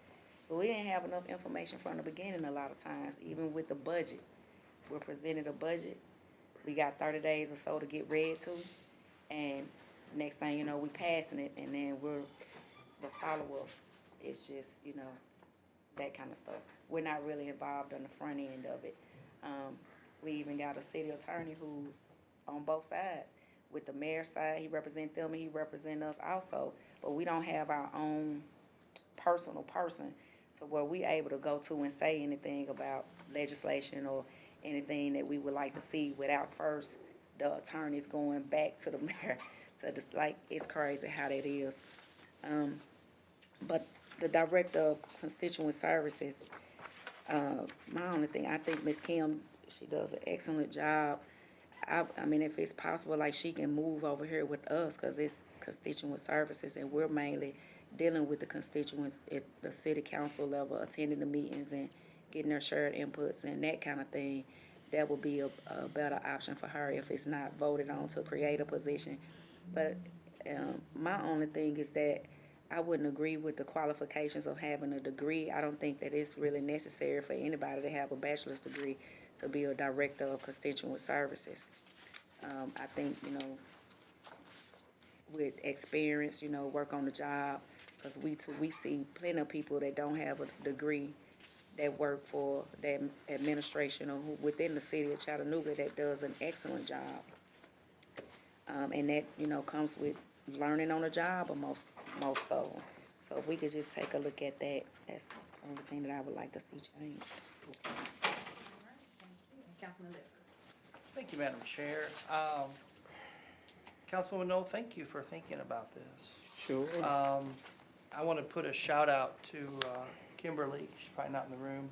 But we didn't have enough information from the beginning a lot of times, even with the budget. We're presented a budget, we got 30 days or so to get read to, and next thing you know, we passing it, and then the follow-up is just, that kind of stuff. We're not really involved on the front end of it. We even got a city attorney who's on both sides. With the mayor's side, he represent them, and he represent us also, but we don't have our own personal person to where we able to go to and say anything about legislation or anything that we would like to see without first the attorneys going back to the mayor. So just like, it's crazy how that is. But the director of constituent services, my only thing, I think Ms. Kim, she does an excellent job. I mean, if it's possible, like, she can move over here with us, cause it's constituent services, and we're mainly dealing with the constituents at the city council level, attending the meetings and getting their shared inputs and that kind of thing. That would be a better option for her if it's not voted on to create a position. But my only thing is that I wouldn't agree with the qualifications of having a degree. I don't think that it's really necessary for anybody to have a bachelor's degree to be a director of constituent services. I think, with experience, work on the job, because we see plenty of people that don't have a degree that work for that administration or within the city of Chattanooga that does an excellent job. And that, comes with learning on the job of most of them. So if we could just take a look at that, that's the only thing that I would like to see change. All right, thank you. And Councilman Lister. Thank you, Madam Chair. Councilwoman Knoll, thank you for thinking about this. Sure. I want to put a shout out to Kimberly. She's probably not in the room.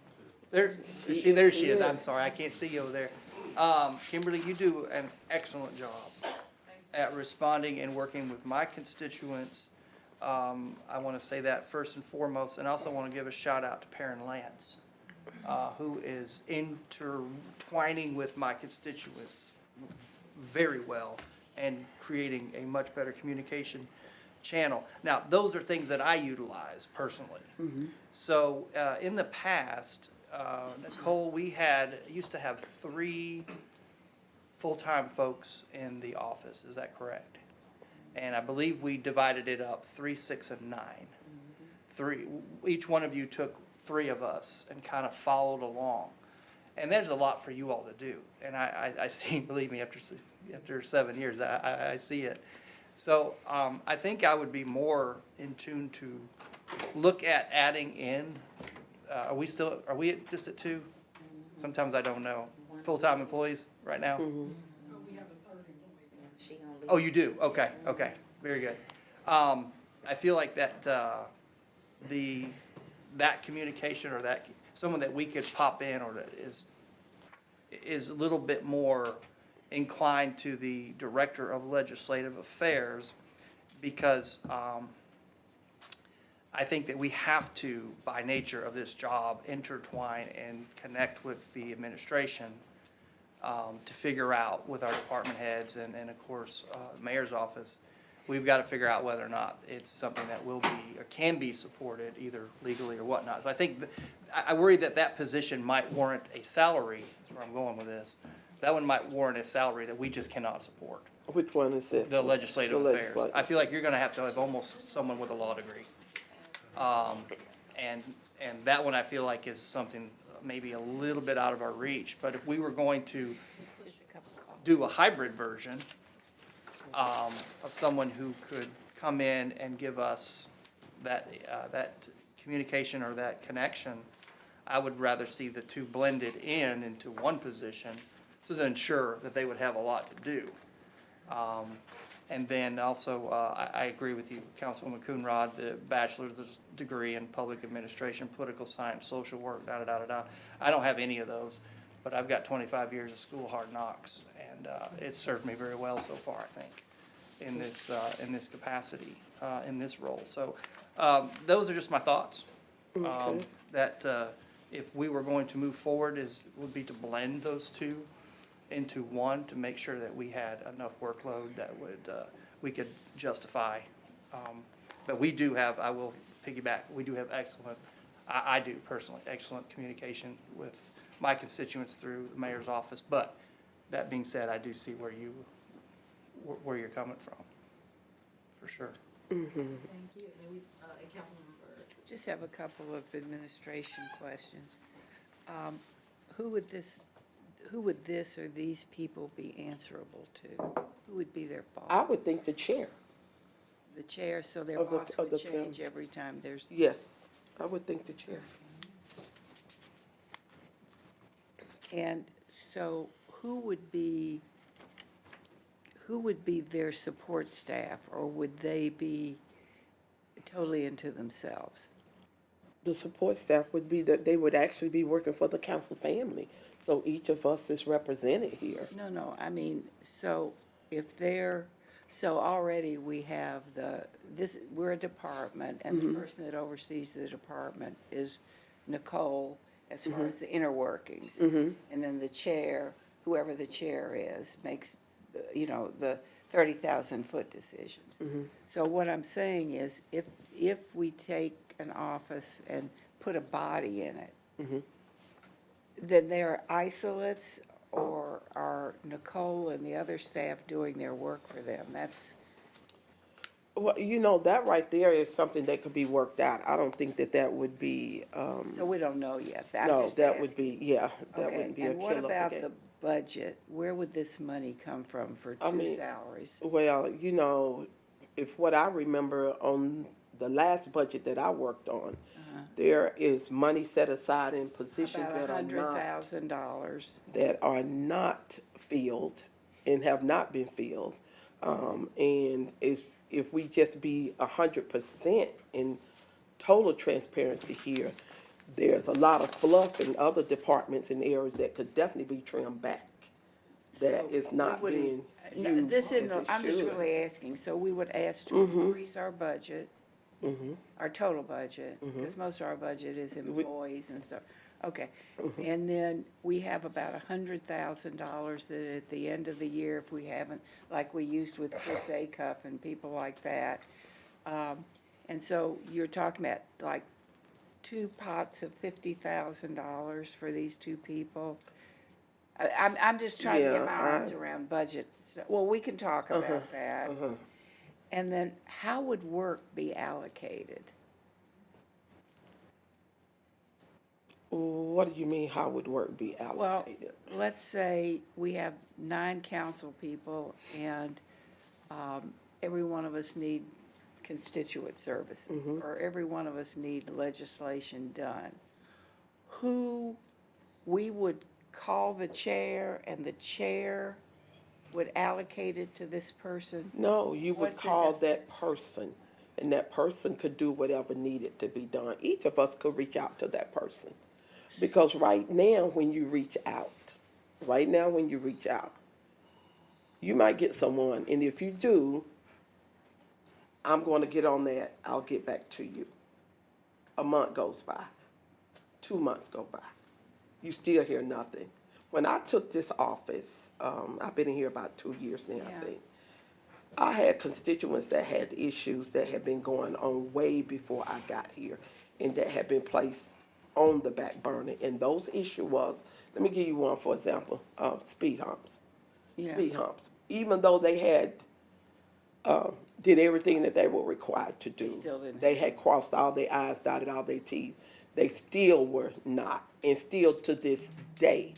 There she is. I'm sorry, I can't see you over there. Kimberly, you do an excellent job at responding and working with my constituents. I want to say that first and foremost, and also want to give a shout out to Perrin Lance, who is intertwining with my constituents very well and creating a much better communication channel. Now, those are things that I utilize personally. So in the past, Nicole, we used to have 3 full-time folks in the office. Is that correct? And I believe we divided it up 3, 6, and 9. 3. Each one of you took 3 of us and kind of followed along. And there's a lot for you all to do. And I see, believe me, after 7 years, I see it. So I think I would be more in tune to look at adding in. Are we just at 2? Sometimes I don't know. Full-time employees right now? Oh, you do? Okay, very good. I feel like that, that communication or that, someone that we could pop in or that is a little bit more inclined to the Director of Legislative Affairs, because I think that we have to, by nature of this job, intertwine and connect with the administration to figure out with our department heads and of course, mayor's office, we've got to figure out whether or not it's something that will be or can be supported either legally or whatnot. So I think, I worry that that position might warrant a salary, that's where I'm going with this. That one might warrant a salary that we just cannot support, Which one is this? the legislative The affairs. legislative. I feel like you're gonna have to have almost someone with a law degree. And that one I feel like is something maybe a little bit out of our reach, but if we were going to do a hybrid version, of someone who could come in and give us that communication or that connection, I would rather see the two blended into one position to ensure that they would have a lot to do. And then also, I agree with you, Councilwoman Coonrod, the bachelor's degree in public administration, political science, social work, da-da-da-da-da. I don't have any of those, but I've got 25 years of school hard knocks, and it's served me very well so far, I think, in this capacity, in this role. So those are just my thoughts. Okay. That if we were going to move forward, would be to blend those two into one to make sure that we had enough workload that we could justify. But we do have, I will piggyback, we do have excellent, I do personally, excellent communication with my constituents through the mayor's office. But that being said, I do see where you're coming from, for sure. Thank you. And we, Councilwoman Byrd. Just have a couple of administration questions. Who would this or these people be answerable to? Who would be their boss? I would think the chair. The chair, so their Of the- boss of would the change family. every time there's. Yes, I would think the chair. And so who would be their support staff, or would they be totally into themselves? The support staff would be that they would actually be working for the council family. So each of us is represented here. No, I mean, so if they're, so already we have we're a department, and the person that oversees the department is Nicole, as far as the inner workings. And then the chair, whoever the chair is, makes, the 30,000-foot decisions. So what I'm saying is, if we take an office and put a body in it, then they're isolates, or are Nicole and the other staff doing their work for them? That's, Well, that right there is something that could be worked out. I don't think that would be, so we don't know yet. I'm no, just that would asking. be, yeah, that Okay, wouldn't be a and kill what of the about game. the budget? Where would this money come from for I two mean, salaries? Well, if what I remember on the last budget that I worked on, there is money set aside in positions About that $100,000. not filled and have not been filled. And if we just be 100% in total transparency here, there's a lot of fluff in other departments and areas that could definitely be trimmed back. That So is not we being wouldn't- No, used this as isn't, it I'm just should. really asking, so we would ask to increase our budget, our total budget, because most of our budget is employees and stuff. Okay, and then we have about $100,000 that at the end of the year, if we haven't, like we used with Chris Acuff and people like that. And so you're talking about like 2 pots of $50,000 for these two people. I'm just trying to get my arms around budget. Well, we can talk about that. And then how would work be allocated? What do you mean, how would work be Well, allocated? let's say we have 9 council people, and every one of us need constituent services, or every one of us need legislation done. Who, we would call the chair, and the chair would allocate it to this person? No, you would What's it call that- that person, and that person could do whatever needed to be done. Each of us could reach out to that person. Because right now, when you reach out, you might get someone, and if you do, I'm going to get on that, I'll get back to you. A month goes by, 2 months go by. You still hear nothing. When I took this office, I've been in here about 2 years now, Yeah. I think. I had constituents that had issues that had been going on way before I got here and that had been placed on the back burner. And those issues was, let me give you one for example, speed humps. Yeah. Speed humps. Even though they had, did everything that they were required to do. still didn't They had crossed all their I's, dotted all their T's. They still were not, and still to this day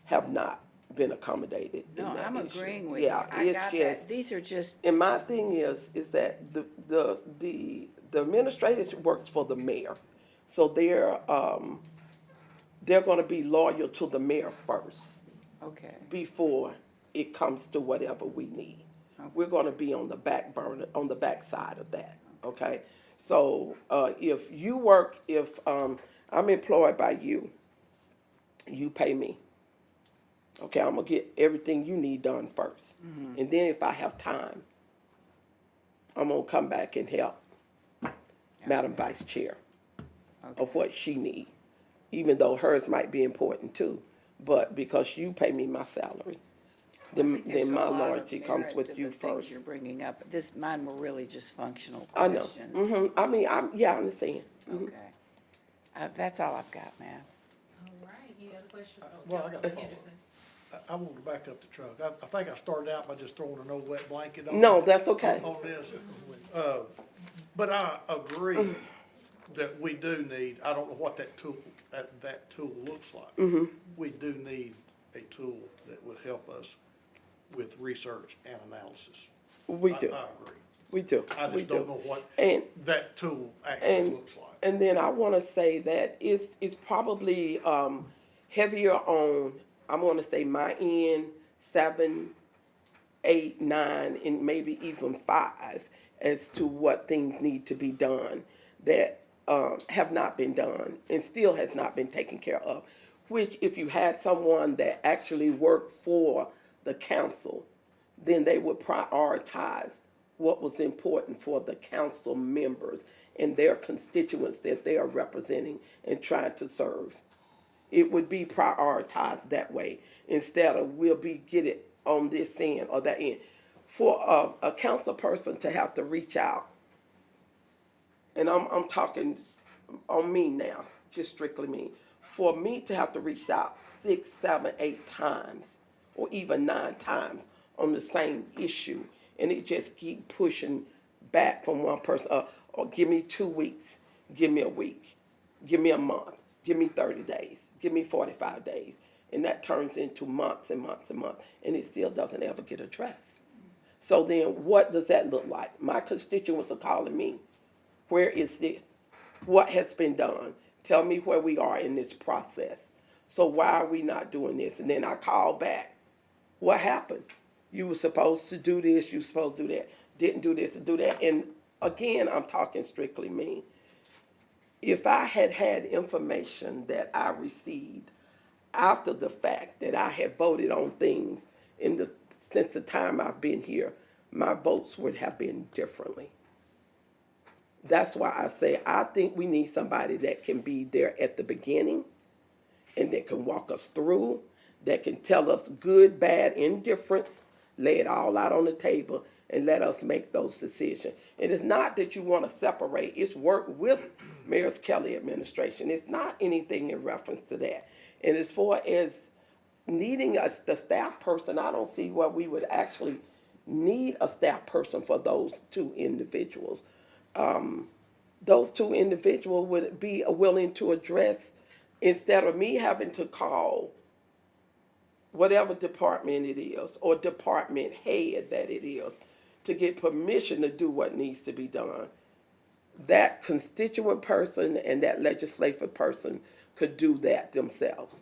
have not been accommodated in No, that I'm issue. agreeing with you. Yeah, I it's got just, that. These are just, and my thing is that the administrator works for the mayor. So they're gonna be loyal to the mayor first okay. before it comes to whatever we need. We're gonna be on the back burner, on the back side of that, okay? So, if you work, if, I'm employed by you, you pay me. Okay, I'm gonna get everything you need done first. And then if I have time, I'm gonna come back and help Madam Vice Chair of what she needs, even though hers might be important too. But because you pay me my salary, then There's a my lot of loyalty comes merit with to you the things first. you're bringing up. Mine were really just functional I know. questions. I mean, I understand. Okay. That's all I've got, man. All right, any other questions? Well, I got a follow-up. Henderson. I want to back up the truck. I think I started out by just throwing an old wet blanket No, that's okay. on this. But I agree that we do need, I don't know what that tool looks like. We do need a tool that would help us with research and analysis. We I do, agree. we do, I we just don't do. know what And that tool actually and looks like. and then I want to say that it's probably heavier on, I want to say my end, 7, 8, 9, and maybe even 5 as to what things need to be done that have not been done and still has not been taken care of. Which if you had someone that actually worked for the council, then they would prioritize what was important for the council members and their constituents that they are representing and trying to serve. It would be prioritized that way instead of get it on this end or that end. For a council person to have to reach out, and I'm talking on me now, just strictly me, for me to have to reach out 6, 7, 8 times, or even 9 times on the same issue, and it just keep pushing back from one person, or give me 2 weeks, give me a week, give me a month, give me 30 days, give me 45 days, and that turns into months and months and months, and it still doesn't ever get addressed. So then what does that look like? My constituents are calling me. Where is it? What has been done? Tell me where we are in this process. So why are we not doing this? And then I call back. What happened? You were supposed to do this, you were supposed to do that. Didn't do this and do that. And again, I'm talking strictly me. If I had had information that I received after the fact that I had voted on things since the time I've been here, my votes would have been differently. That's why I say I think we need somebody that can be there at the beginning and that can walk us through, that can tell us good, bad, indifference, lay it all out on the table and let us make those decisions. And it's not that you want to separate, it's work with Mayor's Kelly administration. It's not anything in reference to that. And as far as needing the staff person, I don't see where we would actually need a staff person for those 2 individuals. Those 2 individuals would be willing to address, instead of me having to call whatever department it is or department head that it is to get permission to do what needs to be done. That constituent person and that legislative person could do that themselves.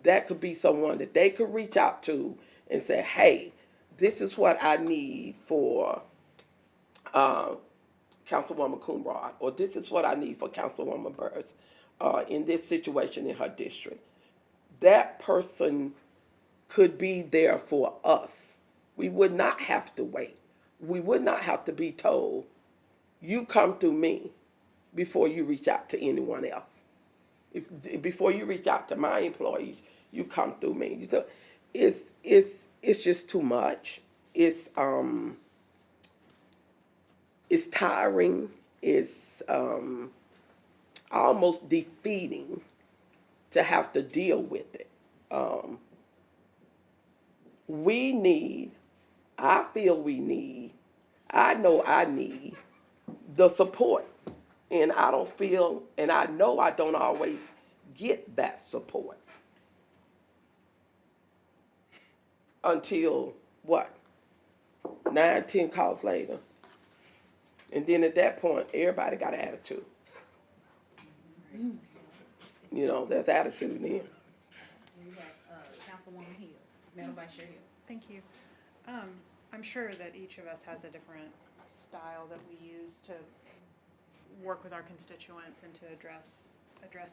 That could be someone that they could reach out to and say, hey, this is what I need for Councilwoman Coonrod, or this is what I need for Councilwoman Burrs in this situation in her district. That person could be there for us. We would not have to wait. We would not have to be told, you come through me before you reach out to anyone else. Before you reach out to my employees, you come through me. So it's just too much. it's tiring, it's almost defeating to have to deal with it. We need, I feel we need, I know I need the support. And I don't feel, and I know I don't always get that support until what? 9, 10 calls later. And then at that point, everybody got an attitude. You know, there's attitude then. We have, Councilwoman Hill, Madam Vice Chair Hill. Thank you. I'm sure that each of us has a different style that we use to work with our constituents and to address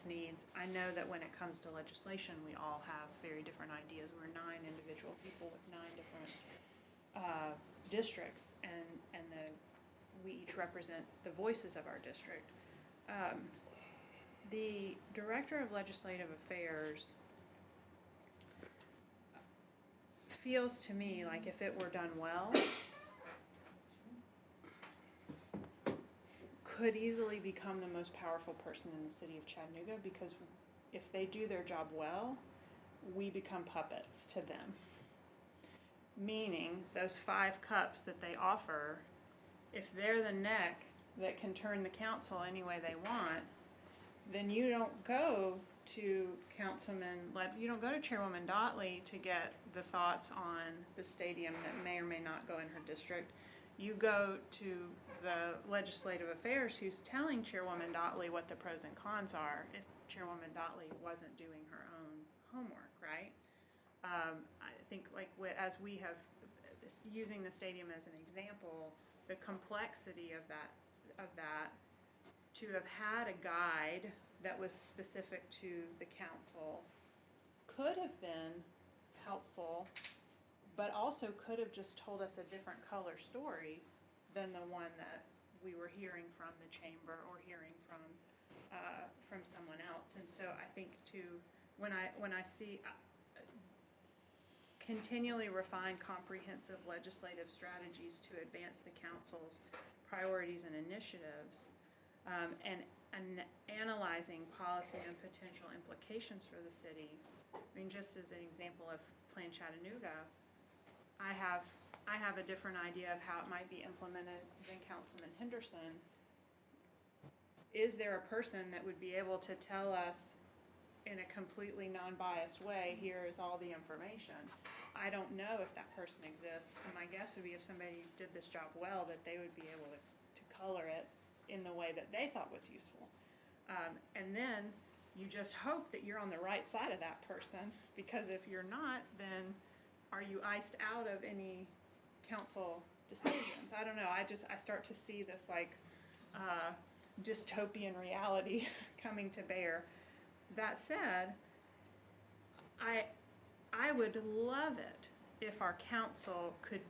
needs. I know that when it comes to legislation, we all have very different ideas. We're 9 individual people with 9 different districts, and we each represent the voices of our district. The Director of Legislative Affairs feels to me like if it were done well, could easily become the most powerful person in the city of Chattanooga, because if they do their job well, we become puppets to them. Meaning, those 5 cups that they offer, if they're the neck that can turn the council any way they want, then you don't go to you don't go to Chairwoman Dotley to get the thoughts on the stadium that may or may not go in her district. You go to the Legislative Affairs, who's telling Chairwoman Dotley what the pros and cons are if Chairwoman Dotley wasn't doing her own homework, right? I think as we have, using the stadium as an example, the complexity of that, to have had a guide that was specific to the council could have been helpful, but also could have just told us a different color story than the one that we were hearing from the chamber or hearing from someone else. And so I think when I see continually refined, comprehensive legislative strategies to advance the council's priorities and initiatives, and analyzing policy and potential implications for the city. I mean, just as an example of Plan Chattanooga, I have a different idea of how it might be implemented than Councilman Henderson. Is there a person that would be able to tell us in a completely non-biased way, here is all the information? I don't know if that person exists, and my guess would be if somebody did this job well, that they would be able to color it in the way that they thought was useful. And then you just hope that you're on the right side of that person, because if you're not, then are you iced out of any council decisions? I don't know. I start to see this dystopian reality coming to bear. That said, I would love it if our council could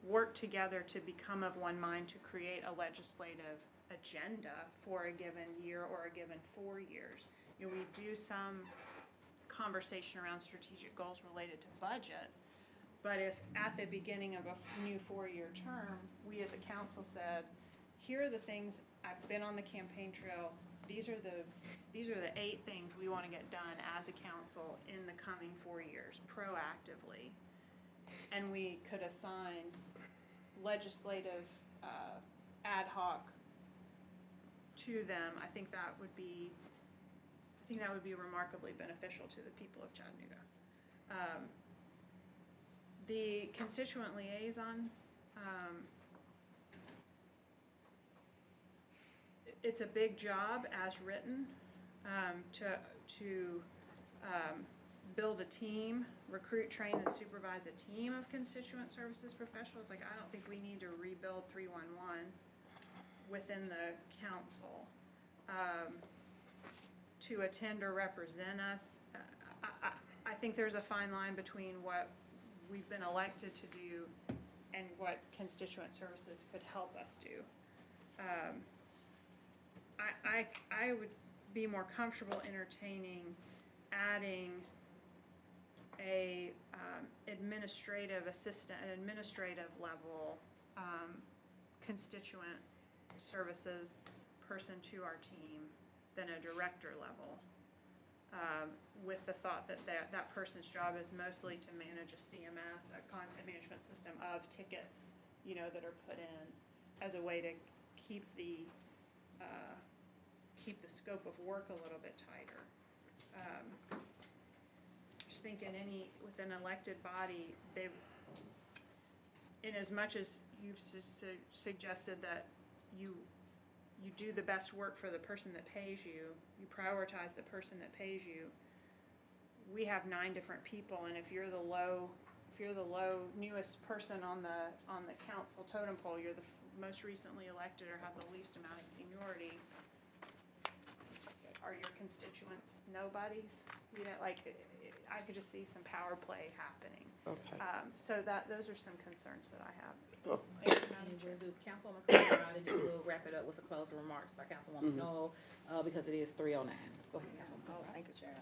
work together to become of one mind to create a legislative agenda for a given year or a given 4 years. You know, we do some conversation around strategic goals related to budget, but if at the beginning of a new 4-year term, we as a council said, here are the things, I've been on the campaign trail, these are the 8 things we want to get done as a council in the coming 4 years, proactively. And we could assign legislative ad hoc to them. I think that would be remarkably beneficial to the people of Chattanooga. The constituent liaison, it's a big job as written, to build a team, recruit, train, and supervise a team of constituent services professionals. I don't think we need to rebuild 311 within the council to attend or represent us. I think there's a fine line between what we've been elected to do and what constituent services could help us do. I would be more comfortable entertaining adding a administrative assistant, an administrative level constituent services person to our team than a director level. With the thought that that person's job is mostly to manage a CMS, a content management system of tickets, that are put in as a way to keep the scope of work a little bit tighter. Just thinking with an elected body, in as much as you've suggested that you do the best work for the person that pays you, you prioritize the person that pays you. We have 9 different people, and if you're the low newest person on the council totem pole, you're the most recently elected or have the least amount of seniority. Are your constituents nobodies? I could just see some power play happening. Okay. So those are some concerns that I have. Oh. Thank you, Madam And Chair. we'll do Councilwoman Colorado, and then we'll wrap it up with some closing remarks by Councilwoman Knoll, because it is 3:09. Go ahead, Councilwoman. Oh, thank you, Chair.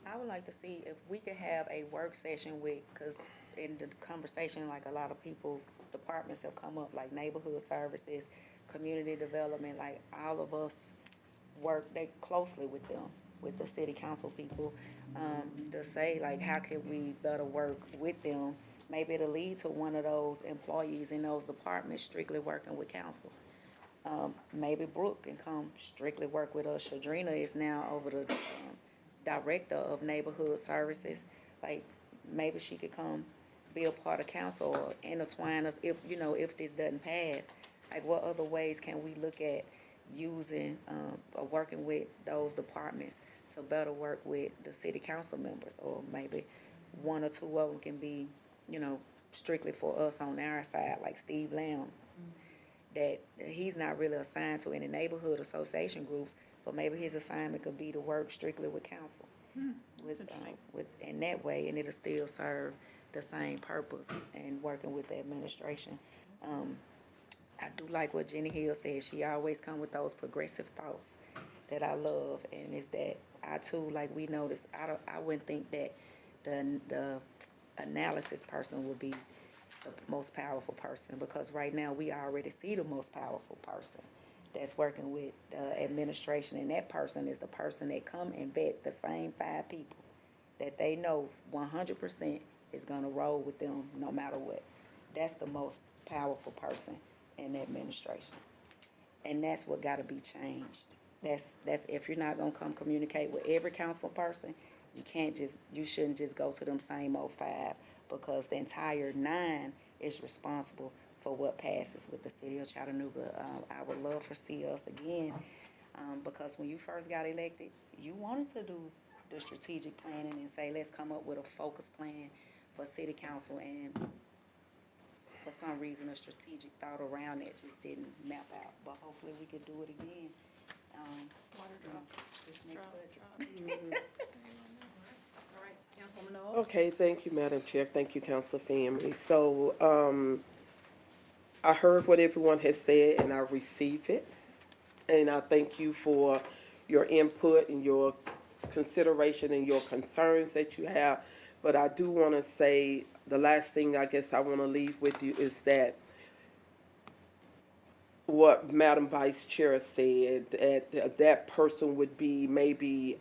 I would like to see if we could have a work session because in the conversation, like a lot of people, departments have come up, like neighborhood services, community development, like all of us work closely with them, with the city council people, to say like, how can we better work with them? Maybe it'll lead to one of those employees in those departments strictly working with council. Maybe Brooke can come strictly work with us. Shadrina is now over the director of neighborhood services. Like, maybe she could come be a part of council or intertwine us if this doesn't pass. Like, what other ways can we look at using, or working with those departments to better work with the city council members? Or maybe 1 or 2 of them can be, strictly for us on our side, like Steve Lamb. That he's not really assigned to any neighborhood association groups, but maybe his assignment could be to work strictly with council. In that way, and it'll still serve the same purpose and working with the administration. I do like what Jenny Hill said. She always come with those progressive thoughts that I love, and is that I too, like we noticed, I wouldn't think that the analysis person would be the most powerful person, because right now we already see the most powerful person that's working with the administration, and that person is the person that come and vet the same 5 people that they know 100% is gonna roll with them no matter what. That's the most powerful person in the administration, and that's what gotta be changed. That's if you're not gonna come communicate with every council person, you shouldn't just go to them same old 5, because the entire 9 is responsible for what passes with the city of Chattanooga. I would love to see us again, because when you first got elected, you wanted to do the strategic planning and say, let's come up with a focus plan for city council, and for some reason, a strategic thought around it just didn't map out, but hopefully we could do it again. This next budget. All right, Councilwoman Knoll? Okay, thank you, Madam Chair. Thank you, council family. So, I heard what everyone has said and I received it. And I thank you for your input and your consideration and your concerns that you have. But I do want to say, the last thing I guess I want to leave with you is that what Madam Vice Chair said, that person would be maybe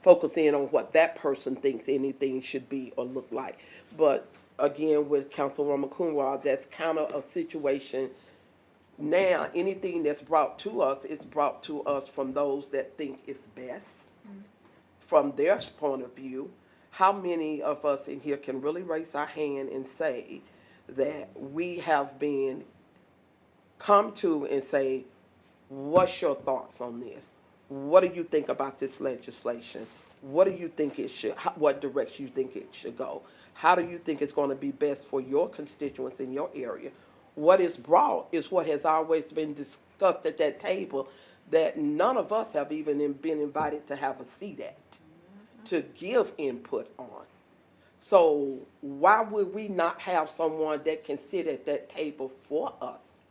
focus in on what that person thinks anything should be or look like. But again, with Councilwoman Kunwa, that's kind of a situation. Now, anything that's brought to us is brought to us from those that think it's best, from their point of view. How many of us in here can really raise our hand and say that we have been come to and say, what's your thoughts on this? What do you think about this legislation? What do you think it should, what direction you think it should go? How do you think it's going to be best for your constituents in your area? What is brought is what has always been discussed at that table that none of us have even been invited to have a seat at, to give input on. So why would we not have someone that can sit at that table for us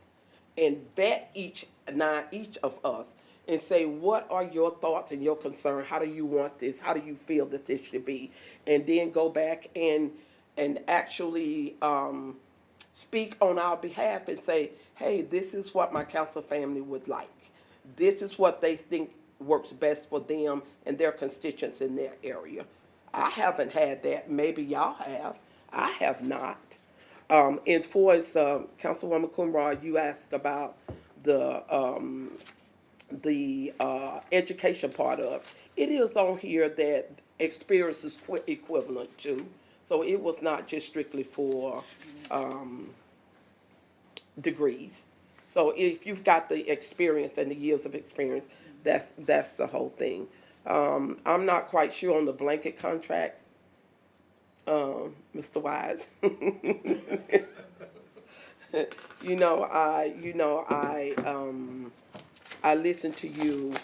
and vet each of us, and say, what are your thoughts and your concern? How do you want this? How do you feel that this should be? And then go back and actually speak on our behalf and say, hey, this is what my council family would like. This is what they think works best for them and their constituents in their area. I haven't had that. Maybe y'all have. I have not. As far as Councilwoman Coonrod, you asked about the education part of it. Is on here that experience is equivalent to. So it was not just strictly for degrees. So if you've got the experience and the years of experience, that's the whole thing. I'm not quite sure on the blanket contracts, Mr. Wise. I listen to you.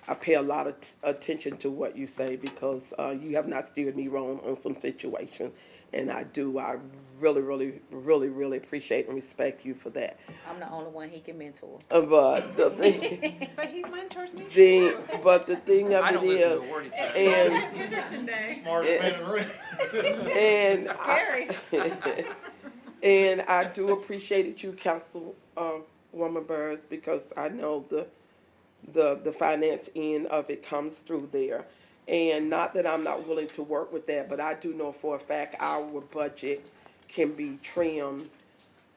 I pay a lot of attention to what you say because you have not steered me wrong on some situations, and I do. I really, really, really, really appreciate and respect you for that. I'm the only one he can mentor. But the thing, But he's mentors me too. but the thing of I it don't listen to is, a word he says. and Henderson Day. Smartest man in the room. and Scary. and I do appreciate it, you Woman Birds, because I know the finance end of it comes through there. And not that I'm not willing to work with that, but I do know for a fact our budget can be trimmed.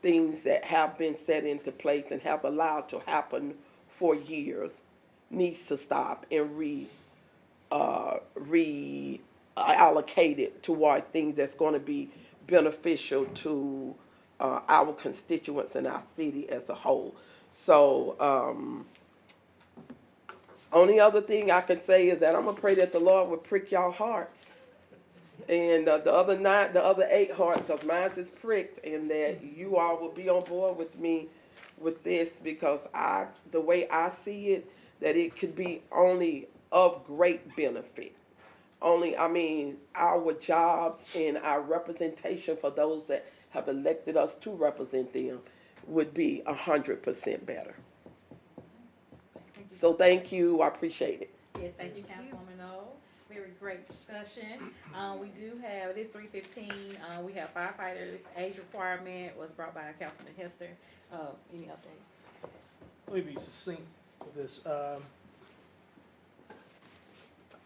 Things that have been set into place and have allowed to happen for years needs to stop and reallocated towards things that's going to be beneficial to our constituents and our city as a whole. So, only other thing I can say is that I'm gonna pray that the Lord will prick y'all hearts, and the other 8 hearts, cause mine is pricked, and that you all will be on board with me with this, because the way I see it, that it could be only of great benefit. Our jobs and our representation for those that have elected us to represent them would be 100% better. So thank you, I appreciate it. Yes, thank you, Councilwoman O. Very great discussion. We do have, it is 3:15, we have firefighters, age requirement was brought by Councilman Hester. Any updates? Let me be succinct with this.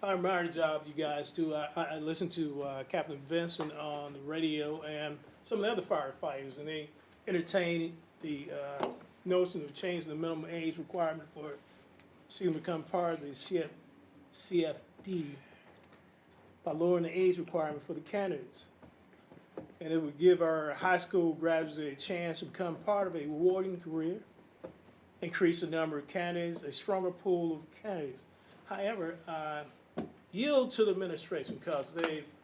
I admire the job you guys do. I listened to Captain Vincent on the radio and some of the other firefighters, and they entertained the notion of changing the minimum age requirement for students to become part of the CFD by lowering the age requirement for the candidates. And it would give our high school graduates a chance to become part of a rewarding career, increase the number of candidates, a stronger pool of candidates. However, yield to the administration because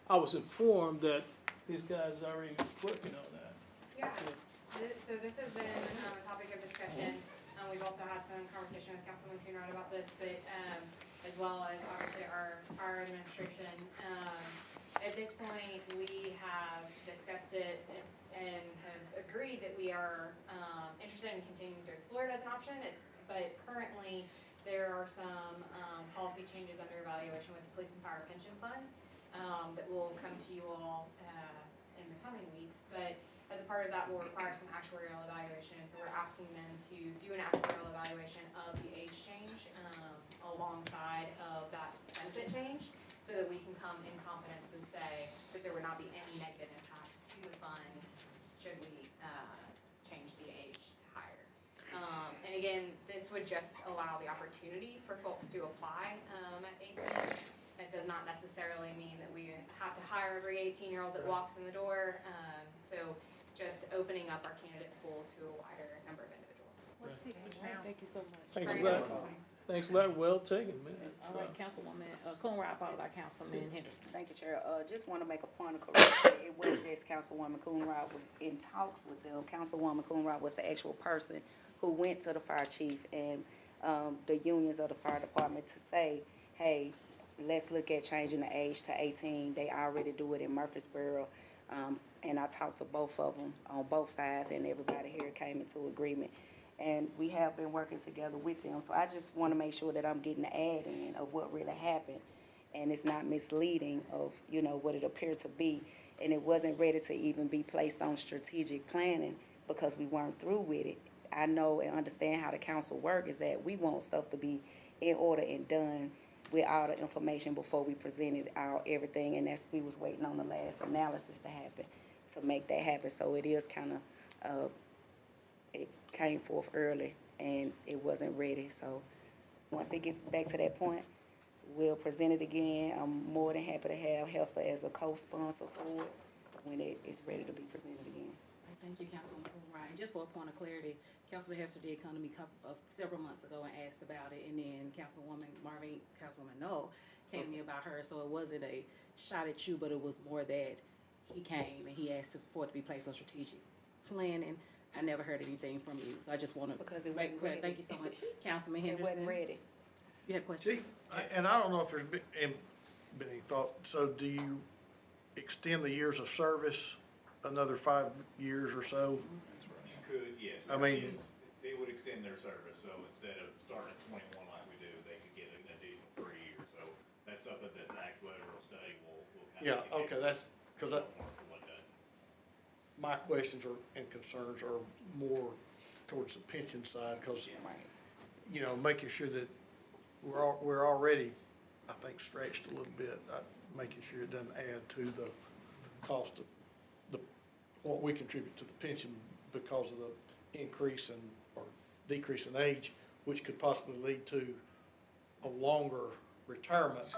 I was informed that these guys are already working on that. Yeah, so this has been a topic of discussion. We've also had some conversation with Councilman Coonrod about this, but as well as obviously our administration. At this point, we have discussed it and have agreed that we are interested in continuing to explore it as an option. But currently, there are some policy changes under evaluation with the Police and Fire Pension Fund that will come to you all in the coming weeks. But as a part of that, we'll require some actuarial evaluation. And so we're asking them to do an actuarial evaluation of the age change alongside of that benefit change, so that we can come in confidence and say that there would not be any negative impacts to the fund should we change the age to higher. And again, this would just allow the opportunity for folks to apply at 18. It does not necessarily mean that we have to hire every 18-year-old that walks in the door. So just opening up our candidate pool to a wider number of individuals. What's the age now? Thank you so much. Thanks a Very lot. nice. Thanks a lot. Well taken, man. All right, Councilwoman Coonrod, followed by Councilman Henderson. Thank you, Chair. Just want to make a point of correction. It wasn't just Councilwoman Coonrod was in talks with them. Councilwoman Coonrod was the actual person who went to the fire chief and the unions of the fire department to say, hey, let's look at changing the age to 18. They already do it in Murfreesboro. And I talked to both of them on both sides, and everybody here came into agreement. And we have been working together with them, so I just wanna make sure that I'm getting the ad in of what really happened. And it's not misleading of, you know, what it appeared to be. And it wasn't ready to even be placed on strategic planning because we weren't through with it. I know and understand how the council work is that we want stuff to be in order and done with all the information before we presented our everything, and we was waiting on the last analysis to happen, to make that happen. So it is kinda, it came forth early and it wasn't ready, so once it gets back to that point, we'll present it again. I'm more than happy to have Hester as a co-sponsor for it when it is ready to be presented again. Thank you, Councilwoman Ryan. Just for a point of clarity, Councilman Hester did come to me several months ago and asked about it, and then Councilwoman Noel came to me about her, so it wasn't a shot at you, but it was more that he came and he asked for it to be placed on strategic planning. I never heard anything from you, so I just want to Because it make wasn't clear. ready. Thank you so much, Councilman It Henderson. wasn't ready. You had a question? Chief, and I don't know if there's been any thought, so do you extend the years of service another 5 years or so? You could, yes. I mean- Yes, they would extend their service, so instead of starting at 21 like we do, they could get an additional 3 years. So that's something that the actuarial study will kind of. Yeah, okay, that's, because my questions and concerns are more towards the pension side, because, you know, making sure that we're already, I think, stretched a little bit, making sure it doesn't add to the cost of what we contribute to the pension because of the increase in, or decrease in age, which could possibly lead to a longer retirement.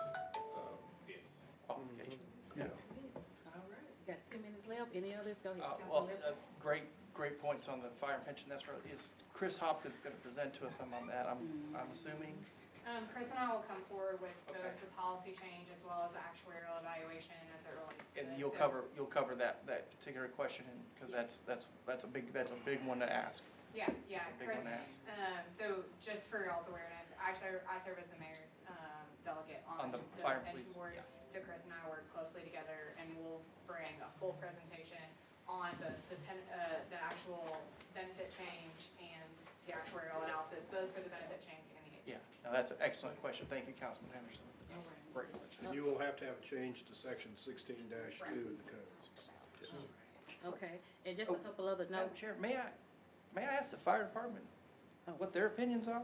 Yes. Qualification. Yeah. All right, got 2 minutes left. Any others? Go ahead, Well, Councilman. great points on the fire and pension. That's right. Is Chris Hopkins going to present to us on that? I'm assuming. Chris and I will come forward with both Okay. the policy change as well as the actuarial evaluation as it relates to And this. you'll cover that particular question, because that's a big one to ask. Yeah, That's a big Chris, one to ask. so just for y'all's awareness, I serve as the mayor's, delegate on On the the fire and pension police, board. yeah. So Chris and I work closely together and we'll bring a full presentation on the actual benefit change and the actuarial analysis, both for the benefit change and the age. Yeah, no, that's an excellent question. Thank you, Councilman Henderson. All right. Great question. And you will have to have a change to section 16-2 of the code. Okay, and just a couple other Madam notes. Chair, may I ask the fire department what their opinions are?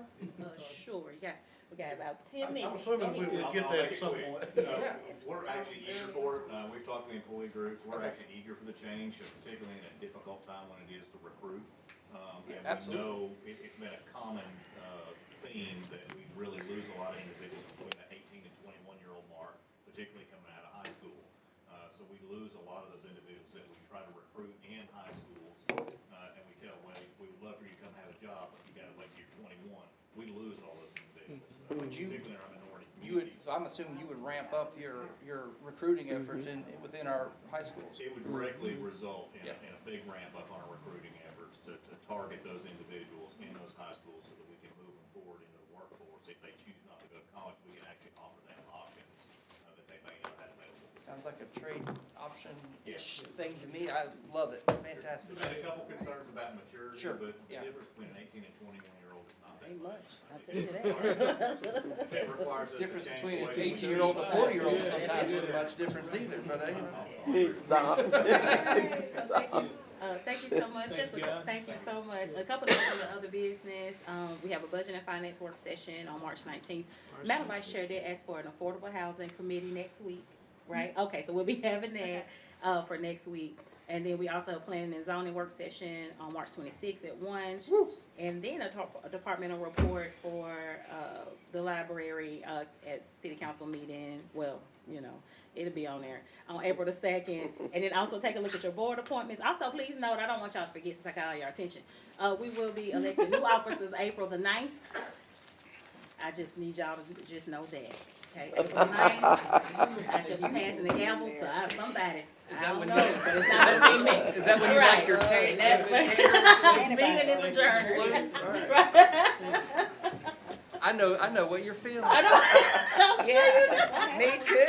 Sure, we got about 10 I'm minutes. assuming we would get I'll that make at it some quick. point. We're actually eager for it. We've talked to the employee groups. We're Okay. actually eager for the change, particularly in a difficult time when it is to recruit. And we Absolutely. know it's been a common theme that we really lose a lot of individuals between the 18 and 21-year-old mark, particularly coming out of high school. So we lose a lot of those individuals that we try to recruit in high schools. And we tell, well, we would love for you to come have a job, but you gotta wait till you're 21. We lose all those individuals, Would you- particularly in our minority You would, communities. so I'm assuming you would ramp up your recruiting efforts within our high schools. It would directly result in Yeah. a big ramp up on our recruiting efforts to target those individuals in those high schools so that we can move them forward into the workforce. If they choose not to go to college, we can actually offer them options that they may not have available. Sounds like a trade option-ish Yeah. thing to me. I love it. Fantastic. We've had a couple concerns about maturity, Sure, but the yeah. difference between an 18 and 21-year-old is not that Ain't much. much, I'll tell you that. It requires us to Difference change between the an way we 18-year-old and a 40-year-old Yeah. sometimes isn't much difference either, but Stop. Thank you so much. Thank you, guys. Thank you so much. A couple of things on the other business. We have a budget and finance work session on March 19th. Madam Vice Chair did ask for an affordable housing committee next week, right? Okay, so we'll be having that for next week. And then we also have planning and zoning work session on March 26th at 1. And then a departmental report for the library at city council meeting. Well, you know, it'll be on there on April the 2nd. And then also take a look at your board appointments. Also, please note, I don't want y'all to forget since I got all your attention. We will be electing new officers April the 9th. I just need y'all to just know that. Okay, April the 9th, I shall be passing the gavel to somebody. I don't know, but it's not gonna be me. Is that when you like your cake? Meeting is adjourned. I know what you're feeling. I'm sure you do. Me too.